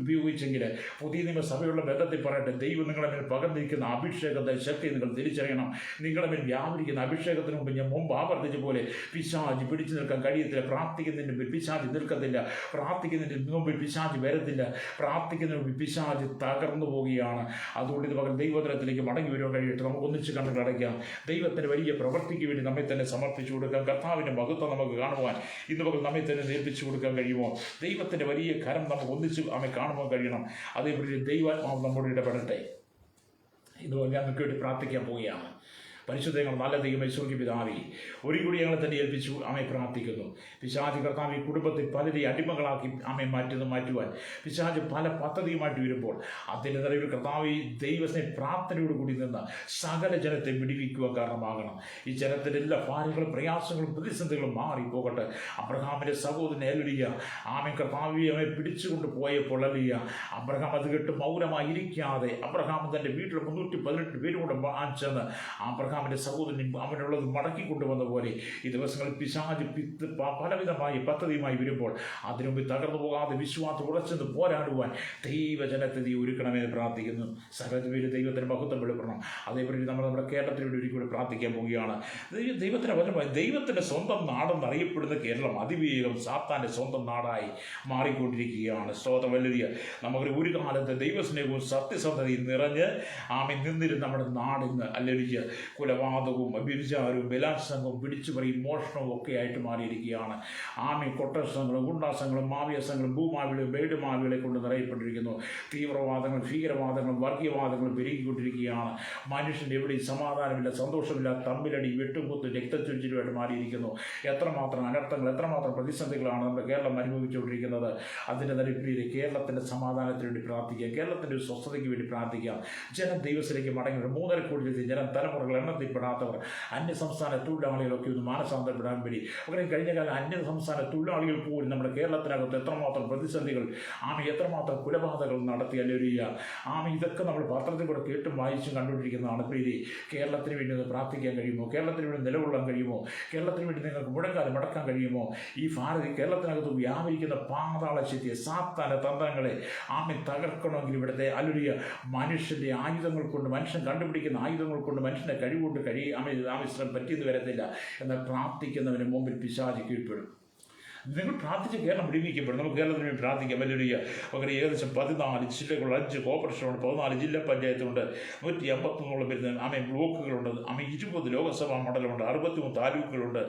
ഉപയോഗിച്ചെങ്കിൽ പുതിയ നിയമസഭയുള്ള ബന്ധത്തിൽ പറയട്ടെ, ദൈവം നിങ്ങളെ മേൽ പകർന്നിരിക്കുന്ന അഭിഷേകത്തെ ശക്തി നിങ്ങൾ തിരിച്ചറിയണം. നിങ്ങളുടെ മേൽ വ്യാപരിക്കുന്ന അഭിഷേകത്തിന് മുമ്പ് ഞാൻ മുമ്പ് ആവർത്തിച്ച പോലെ പിശാച് പിടിച്ചു നിൽക്കാൻ കഴിയത്തില്ല. പ്രാർത്ഥിക്കുന്നതിന് മുമ്പിൽ പിശാച് നിൽക്കത്തില്ല. പ്രാർത്ഥിക്കുന്നതിന് മുമ്പിൽ പിശാച് വരത്തില്ല. പ്രാർത്ഥിക്കുന്നതിന് മുമ്പിൽ പിശാച് തകർന്നു പോവുകയാണ്. അതുകൊണ്ട് ഇത് പകരം ദൈവതലത്തിലേക്ക് മടങ്ങി വരുവാൻ കഴിയട്ടെ. നമുക്ക് ഒന്നിച്ച് കണ്ണുകൾ അടയ്ക്കാം. ദൈവത്തിൻ്റെ വലിയ പ്രവൃത്തിക്ക് വേണ്ടി നമ്മെ തന്നെ സമർപ്പിച്ചു കൊടുക്കാം. കർത്താവിൻ്റെ മഹത്വം നമുക്ക് കാണുവാൻ ഇന്ന് പകൽ നമ്മെ തന്നെ ഏൽപ്പിച്ചു കൊടുക്കാൻ കഴിയുമോ? ദൈവത്തിൻ്റെ വലിയ കരം നമുക്ക് ഒന്നിച്ച് നമ്മെ കാണുവാൻ കഴിയണം. അതേപോലെ ദൈവാത്മാവ് നമ്മോട് ഇടപെടട്ടെ. ഇതുപോലെ ഞങ്ങൾക്ക് വേണ്ടി പ്രാർത്ഥിക്കാൻ പോവുകയാണ്. പരിശുദ്ധങ്ങൾ നല്ല ദൈവമേ സ്വർഗ്ഗീയ പിതാവേ, ഒരു കൂടി ഞങ്ങളെ തന്നെ ഏൽപ്പിച്ചു അമ്മയെ പ്രാർത്ഥിക്കുന്നു. പിശാച് കർത്താവ് ഈ കുടുംബത്തിൽ പലരെ അടിമകളാക്കി അമ്മയെ മാറ്റുവാൻ പിശാച് പല പദ്ധതിയുമായിട്ട് വരുമ്പോൾ അതിൻ്റെ നിലവിൽ കർത്താവ് ഈ ദൈവസ്നേഹ പ്രാർത്ഥനയോട് കൂടി നിന്ന് സകല ജനത്തെ വിടിവിക്കുവാൻ കാരണമാകണം. ഈ ജനത്തിൻ്റെ എല്ലാ ഭാരങ്ങളും പ്രയാസങ്ങളും പ്രതിസന്ധികളും മാറിപ്പോകട്ടെ. അബ്രഹാമിൻ്റെ സഹോദരൻ ഏലുലിയ ആമൻ കർത്താവിയെ അവനെ പിടിച്ചുകൊണ്ട് പോയപ്പോൾ അല്ലിയ അബ്രഹാം അത് കേട്ട് മൗനമായിരിക്കാതെ അബ്രഹാം തൻ്റെ വീട്ടിൽ 318 പേരും കൂടെ ചെന്ന് അബ്രഹാമിൻ്റെ സഹോദരൻ അവനുള്ളത് മടക്കിക്കൊണ്ടുവന്ന പോലെ ഈ ദിവസങ്ങളിൽ പിശാച് പലവിധമായി പദ്ധതിയുമായി വരുമ്പോൾ അതിനു മുമ്പ് തകർന്നു പോകാതെ വിശ്വാസം ഉറച്ചെന്ന് പോരാടുവാൻ ദൈവജനത്തെ നീ ഒരുക്കണമെന്ന് പ്രാർത്ഥിക്കുന്നു. സകലത്തിൻ്റെ ദൈവത്തിന് മഹത്വം വെളിപ്പെടണം. അതേപോലെ നമ്മുടെ കേരളത്തിലൂടെ ഒരിക്കലും പ്രാർത്ഥിക്കാൻ പോവുകയാണ്. ദൈവത്തിൻ്റെ വചനമായി ദൈവത്തിൻ്റെ സ്വന്തം നാടെന്നറിയപ്പെടുന്ന കേരളം അതിവേഗം സാത്താൻ്റെ സ്വന്തം നാടായി മാറിക്കൊണ്ടിരിക്കുകയാണ്. സ്തോത്രം വലിയ നമുക്കൊരു ഒരു കാലത്ത് ദൈവസ്നേഹവും സത്യസന്ധതയും നിറഞ്ഞ് നിന്നിരുന്ന നമ്മുടെ നാടിന്ന് അല്ലെങ്കിൽ കൊലപാതകവും വ്യഭിചാരവും ബലാത്സംഗവും പിടിച്ചുപറിയും മോഷണവും ഒക്കെ ആയിട്ട് മാറിയിരിക്കുകയാണ്. കൊട്ടസങ്ങളും ഗുണ്ടാസങ്ങളും മാവ്യാസങ്ങളും ഭൂമാവികളും ബേഡുമാവികളെ കൊണ്ട് നിറയപ്പെട്ടിരിക്കുന്നു. തീവ്രവാദങ്ങളും ഭീകരവാദങ്ങളും വർഗീയവാദങ്ങളും പെരുകിക്കൊണ്ടിരിക്കുകയാണ്. മനുഷ്യൻ്റെ എവിടെയും സമാധാനമില്ല, സന്തോഷമില്ല, തമ്മിലടി, വെട്ടുകുത്ത്, രക്തച്ചൊരിച്ചിലുമായിട്ട് മാറിയിരിക്കുന്നു. എത്രമാത്രം അനർത്ഥങ്ങൾ, എത്രമാത്രം പ്രതിസന്ധികളാണ് നമ്മുടെ കേരളം അനുഭവിച്ചുകൊണ്ടിരിക്കുന്നത്. അതിൻ്റെ നിലയിൽ കേരളത്തിൻ്റെ സമാധാനത്തിന് വേണ്ടി പ്രാർത്ഥിക്കാം. കേരളത്തിൻ്റെ ഒരു സ്വസ്ഥതയ്ക്ക് വേണ്ടി പ്രാർത്ഥിക്കാം. ജനം ദൈവത്തിലേക്ക് മടങ്ങി 3.5 കോടി ജനം തലമുറകൾ എണ്ണത്തിൽപ്പെടാത്തവർ അന്യസംസ്ഥാന തൊഴിലാളികളൊക്കെ ഒന്ന് മാനസാന്തരപ്പെടാൻ വേണ്ടി അങ്ങനെ കഴിഞ്ഞ കാലം അന്യസംസ്ഥാന തൊഴിലാളികൾ പോലും നമ്മുടെ കേരളത്തിനകത്ത് എത്രമാത്രം പ്രതിസന്ധികൾ എത്രമാത്രം കുലപാതകങ്ങൾ നടത്തി അല്ലേലൂയ ഇതൊക്കെ നമ്മൾ പത്രത്തിൽ കൂടെ കേട്ടും വായിച്ചും കണ്ടുകൊണ്ടിരിക്കുന്നതാണ്. പേര് കേരളത്തിന് വേണ്ടി ഒന്ന് പ്രാർത്ഥിക്കാൻ കഴിയുമോ? കേരളത്തിന് വേണ്ടി നിലകൊള്ളാൻ കഴിയുമോ? കേരളത്തിന് വേണ്ടി നിങ്ങൾക്ക് മുഴങ്കാലം മടക്കാൻ കഴിയുമോ? ഈ ഭാരതി കേരളത്തിനകത്ത് വ്യാപരിക്കുന്ന പാതാള ശക്തിയെ സാത്താന തന്ത്രങ്ങളെ തകർക്കണമെങ്കിൽ ഇവിടുത്തെ അല്ലേലൂയ മനുഷ്യൻ്റെ ആയുധങ്ങൾ കൊണ്ട്, മനുഷ്യൻ കണ്ടുപിടിക്കുന്ന ആയുധങ്ങൾ കൊണ്ട്, മനുഷ്യൻ്റെ കഴിവുകൊണ്ട് ആമിശ്രം പറ്റിയെന്ന് വരത്തില്ല. എന്നാൽ പ്രാർത്ഥിക്കുന്നവന് മുമ്പിൽ പിശാച് കീഴ്പ്പെടും. നിങ്ങൾ പ്രാർത്ഥിച്ച് കേരളം വിടുവിക്കപ്പെടും. നമുക്ക് കേരളത്തിന് വേണ്ടി പ്രാർത്ഥിക്കാം. വലിയ അങ്ങനെ ഏകദേശം 14 ജില്ലകൾ, 5 കോർപ്പറേഷനുണ്ട്, 14 ജില്ലാ പഞ്ചായത്തുണ്ട്, 153 വരുന്ന ബ്ലോക്കുകളുണ്ട്, 20 ലോകസഭാ മണ്ഡലമുണ്ട്, 63 താലൂക്കുകളുണ്ട്,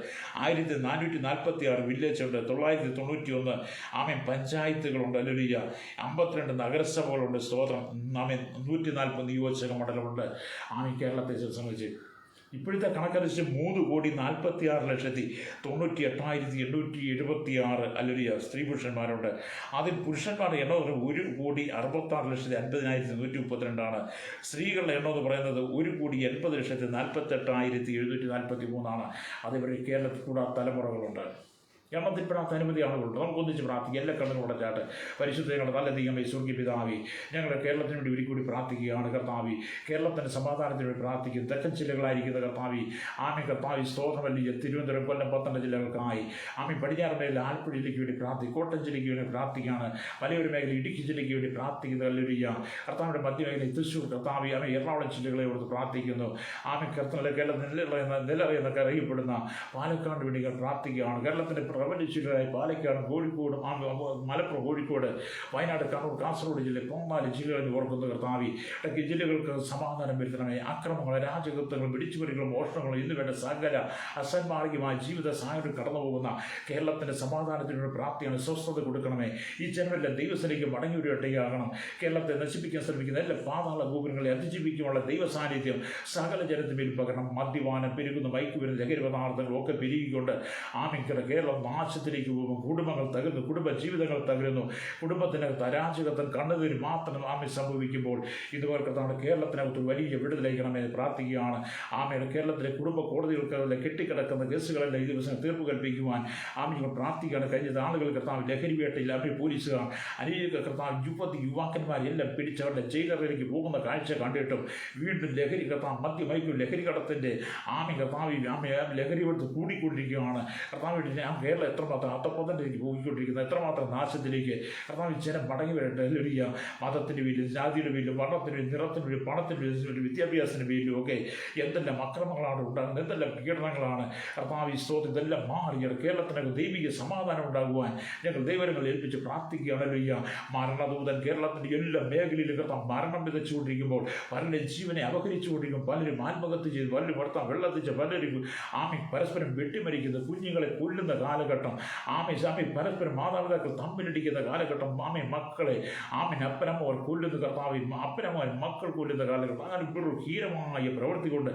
1446 വില്ലേജുണ്ട്, 991 പഞ്ചായത്തുകളുണ്ട്, അല്ലെങ്കിൽ 52 നഗരസഭകളുണ്ട്. സ്തോത്രം. 140 നിയോജക മണ്ഡലമുണ്ട്. കേരളത്തെ സംബന്ധിച്ച് ഇപ്പോഴത്തെ കണക്കനുസരിച്ച് 3,46,98,876 അല്ലെങ്കിൽ സ്ത്രീ പുരുഷന്മാരുണ്ട്. അതിൽ പുരുഷന്മാരുടെ എണ്ണം 1,66,50,132 സ്ത്രീകളുടെ എണ്ണം എന്ന് പറയുന്നത് 1,80,48,743. അതേപോലെ കേരളത്തിൽ കൂടാതെ തലമുറകളുണ്ട്. എണ്ണത്തിൽപ്പെടാത്ത അനവധി ആളുകളുണ്ട്. നമുക്ക് ഒന്നിച്ച് പ്രാർത്ഥിക്കുക. എല്ലാ കണ്ണുകളുടെ ചാട്ട് പരിശുദ്ധങ്ങളുടെ നല്ല ദൈവമേ സ്വർഗ്ഗീയ പിതാവേ, ഞങ്ങളുടെ കേരളത്തിന് വേണ്ടി ഒരിക്കൽ കൂടി പ്രാർത്ഥിക്കുകയാണ്. കർത്താവി കേരളത്തിൻ്റെ സമാധാനത്തിന് വേണ്ടി പ്രാർത്ഥിക്കും. തെക്കൻ ജില്ലകളായിരിക്കുന്ന കർത്താവി കർത്താവി സ്തോത്രമല്ലിയ തിരുവനന്തപുരം, കൊല്ലം, പത്തനംതിട്ട ജില്ലകൾക്കായി പടിഞ്ഞാറ് മേഖല ആലപ്പുഴ ജില്ലയ്ക്ക് വേണ്ടി കോട്ടയം ജില്ലയ്ക്ക് വേണ്ടി പ്രാർത്ഥിക്കുകയാണ്. മലയോര മേഖല ഇടുക്കി ജില്ലയ്ക്ക് വേണ്ടി പ്രാർത്ഥിക്കുന്നത് അല്ലുരിയ കർത്താവിൻ്റെ മധ്യമേഖല തൃശ്ശൂർ കർത്താവി എറണാകുളം ജില്ലകളെ ഓർത്ത് പ്രാർത്ഥിക്കുന്നു. കേരളത്തിൽ നിലറിയെന്നൊക്കെ അറിയപ്പെടുന്ന പാലക്കാട് വേണ്ടി പ്രാർത്ഥിക്കുകയാണ്. കേരളത്തിൻ്റെ റവന്യൂ ജില്ലകളായി പാലക്കാട്, കോഴിക്കോട്, മലപ്പുറം, കോഴിക്കോട്, വയനാട്, കണ്ണൂർ, കാസർഗോഡ് ജില്ല, 14 ജില്ലകളിൽ ഓർക്കുന്ന കർത്താവി ജില്ലകൾക്ക് സമാധാനം വരുത്തണമേ. അക്രമങ്ങൾ, അരാജകത്വങ്ങൾ, പിടിച്ചുപറികളും മോഷണങ്ങളും ഇന്ന് വേണ്ട സകല അസന്മാർഗികമായ ജീവിത സാഹചര്യം കടന്നു പോകുന്ന കേരളത്തിൻ്റെ സമാധാനത്തിനോട് പ്രാപ്തിയാണ്. സ്വസ്ഥത കൊടുക്കണമേ. ഈ ജനമെല്ലാം ദൈവസേനയ്ക്ക് മടങ്ങി ഒരു ഇടയാകണം. കേരളത്തെ നശിപ്പിക്കാൻ ശ്രമിക്കുന്ന എല്ലാ പാതാള ഗോപുരങ്ങളെ അതിജീവിക്കുമുള്ള ദൈവ സാന്നിധ്യം സകല ജനത്തിന്മേൽ പകരണം. മദ്യപാനം പെരുകുന്ന മയക്കുമരുന്ന് ലഹരി പദാർത്ഥങ്ങളും ഒക്കെ പെരുകിക്കൊണ്ട് ആമിക്കട കേരളം നാശത്തിലേക്ക് പോകും. കുടുംബങ്ങൾ തകരുന്നു, കുടുംബ ജീവിതങ്ങൾ തകരുന്നു, കുടുംബത്തിനകത്ത് അരാജകത്വം കണ്ണുനീര് മാത്രം ആമി സംഭവിക്കുമ്പോൾ ഇതുപോലത്താണ് കേരളത്തിനകത്ത് വലിയ വിടുതലയക്കണമെന്ന് പ്രാർത്ഥിക്കുകയാണ്. ആമയുടെ കേരളത്തിലെ കുടുംബ കോടതികൾക്ക് കെട്ടിക്കിടക്കുന്ന കേസുകളെല്ലാം ഈ ദിവസം തീർപ്പ് കൽപ്പിക്കുവാൻ ആമികൾ പ്രാർത്ഥിക്കുകയാണ്. കഴിഞ്ഞ നാളുകൾ കർത്താവ് ലഹരി വേട്ടയിൽ അവർ പോലീസുകാർ അനേക കർത്താവ് യുവാക്കന്മാരെല്ലാം പിടിച്ചവരുടെ ജയിലറിലേക്ക് പോകുന്ന കാഴ്ച കണ്ടിട്ടും വീണ്ടും ലഹരി കർത്താവ് മദ്യമയക്കും ലഹരി കടത്തിൻ്റെ ആമി കർത്താവ് ലഹരി എടുത്ത് കൂടിക്കൊണ്ടിരിക്കുകയാണ്. കർത്താവ് കേരളം എത്രമാത്രം അത്തപ്പതത്തിലേക്ക് പോയിക്കൊണ്ടിരിക്കുന്നത്, എത്രമാത്രം നാശത്തിലേക്ക് കർത്താവ് ജനം മടങ്ങി വരട്ടെ. ഹല്ലേലൂയ. മതത്തിൻ്റെ പേരിലും ജാതിയുടെ പേരിലും വർണ്ണത്തിൻ്റെ പേരിലും നിറത്തിൻ്റെ പേരിലും പണത്തിൻ്റെ പേരിലും വിദ്യാഭ്യാസത്തിൻ്റെ പേരിലും ഒക്കെ എന്തെല്ലാം അക്രമങ്ങളാണ് ഉണ്ടാകുന്നത്, എന്തെല്ലാം പീഡനങ്ങളാണ് കർത്താവ് ഈ സ്തോത്രം. ഇതെല്ലാം മാറിയാണ് കേരളത്തിനൊക്കെ ദൈവിക സമാധാനം ഉണ്ടാകുവാൻ ഞങ്ങൾ ദൈവങ്ങൾ ഏൽപ്പിച്ച് പ്രാർത്ഥിക്കുകയാണ്. ഹല്ലേലൂയ. മരണദൂതൻ കേരളത്തിൻ്റെ എല്ലാ മേഖലയിലും കർത്താവ് മരണം വിതച്ചുകൊണ്ടിരിക്കുമ്പോൾ പലരും ജീവനെ അപഹരിച്ചുകൊണ്ടിരിക്കും, പലരും ആത്മഹത്യ ചെയ്ത്, പലരും ഭർത്താവ് വെള്ളത്തിച്ച്, പലരും പരസ്പരം വെട്ടിമരിക്കുന്ന, കുഞ്ഞുങ്ങളെ കൊല്ലുന്ന കാലഘട്ടം, പരസ്പരം മാതാപിതാക്കൾ തമ്മിലടിക്കുന്ന കാലഘട്ടം, മക്കളെ അപ്പനമ്മ കൊല്ലുന്ന കർത്താവ്, അപ്പനമ്മ മക്കൾ കൊല്ലുന്ന കാലഘട്ടം. അങ്ങനെ ഒരു ഹീനമായ പ്രവൃത്തി കൊണ്ട്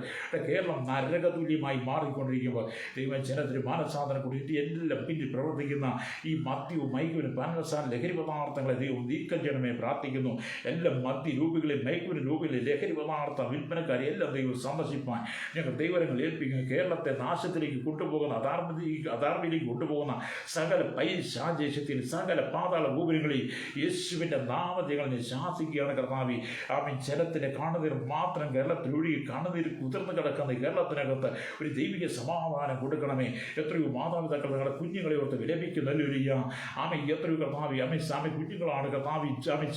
കേരളം നരകതുല്യമായി മാറിക്കൊണ്ടിരിക്കുമ്പോൾ ദൈവം ജനത്തിന് മാനസാന്തരം കൊടുത്തിട്ട് എല്ലാം പിന്നിൽ പ്രവർത്തിക്കുന്ന ഈ മദ്യവും മയക്കുവിനും പനസാൻ ലഹരി പദാർത്ഥങ്ങളെ ദൈവം നീക്കം ചെയ്യണമേ പ്രാർത്ഥിക്കുന്നു. എല്ലാ മദ്യരൂപികളെ, മയക്കുവിന് രൂപികളെ, ലഹരി പദാർത്ഥ വിൽപ്പനക്കാരെ എല്ലാം ദൈവം സന്ദർശിപ്പാൻ ഞങ്ങൾ ദൈവങ്ങൾ ഏൽപ്പിക്കുന്നു. കേരളത്തെ നാശത്തിലേക്ക് കൊണ്ടുപോകുന്ന, അധാർമ്മിലേക്ക് കൊണ്ടുപോകുന്ന സകല പൈശാചേശത്തിൽ സകല പാതാള ഗോപുരങ്ങളിൽ യേശുവിൻ്റെ നാമധേയങ്ങളെ ശാസിക്കുകയാണ് കർത്താവി. ജനത്തിനെ കണ്ണുനീർ മാത്രം കേരളത്തിലൊഴുകി കണ്ണുനീർ കുതിർന്ന് കിടക്കുന്ന കേരളത്തിനകത്ത് ഒരു ദൈവിക സമാധാനം കൊടുക്കണമേ. എത്രയോ മാതാപിതാക്കൾ നിങ്ങളുടെ കുഞ്ഞുങ്ങളെ ഓർത്ത് വിലപിക്കുന്നല്ലോരിയ എത്രയോ കർത്താവി കുഞ്ഞുങ്ങളാണ് കർത്താവി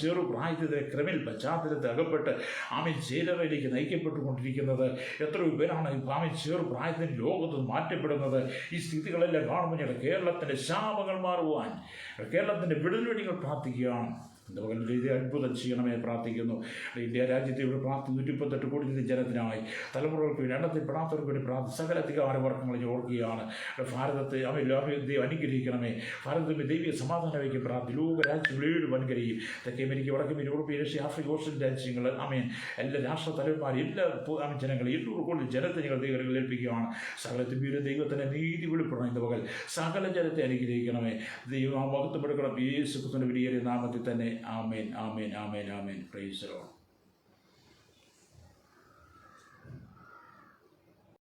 ചെറു പ്രായത്തിലെ ക്രിമിനൽ പശ്ചാത്തലത്തിൽ അകപ്പെട്ട് ജയിലറയിലേക്ക് നയിക്കപ്പെട്ടുകൊണ്ടിരിക്കുന്നത്. എത്രയോ പേരാണ് ചെറു പ്രായത്തിന് ലോകത്ത് മാറ്റപ്പെടുന്നത്. ഈ സ്ഥിതികളെല്ലാം കാണുമ്പോൾ ഞങ്ങൾ കേരളത്തിൻ്റെ ശാപങ്ങൾ മാറുവാൻ, കേരളത്തിൻ്റെ വിടുതൽ വേണ്ടി പ്രാർത്ഥിക്കുകയാണ്. ഇത് അത്ഭുതം ചെയ്യണമേ പ്രാർത്ഥിക്കുന്നു. ഇന്ത്യ രാജ്യത്തെ ഇവിടെ 138 കോടി ജനത്തിനായി തലമുറകൾക്ക് വേണ്ടി എണ്ണത്തിൽപ്പെടാത്തവർക്ക് വേണ്ടി സകല അധികാരവർഗങ്ങളെ ഓർക്കുകയാണ്. ഭാരതത്തെ അനുഗ്രഹിക്കണമേ. ഭാരതത്തിൽ ദൈവിക സമാധാനമേക്ക് പ്രാർത്ഥി. ലോകരാജ്യങ്ങളേഴും അനുഗ്രഹിക്കും. തെക്കേ അമേരിക്ക, വടക്കേ യൂറോപ്പ്, ഏഷ്യ, ആഫ്രിക്ക, ഓസ്ട്രേലിയൻ രാജ്യങ്ങൾ എല്ലാ രാഷ്ട്ര തലവന്മാരും എല്ലാ ജനങ്ങൾ 800 കോടി ജനത്തെ ഞങ്ങൾ ദൈവങ്ങൾ ഏൽപ്പിക്കുകയാണ്. സകലത്തിൽ വീട് ദൈവത്തിൻ്റെ നീതി വെളിപ്പെടണം. ഇന്ന് പകൽ സകല ജനത്തെ അനുഗ്രഹിക്കണമേ. ദൈവം മഹത്വപ്പെടുക്കണം. യേശു ക്രിസ്തുവിന്റെ വലിയ നാമത്തിൽ തന്നെ. ആമേൻ, ആമേൻ, ആമേൻ, ആമേൻ. Praise the Lord.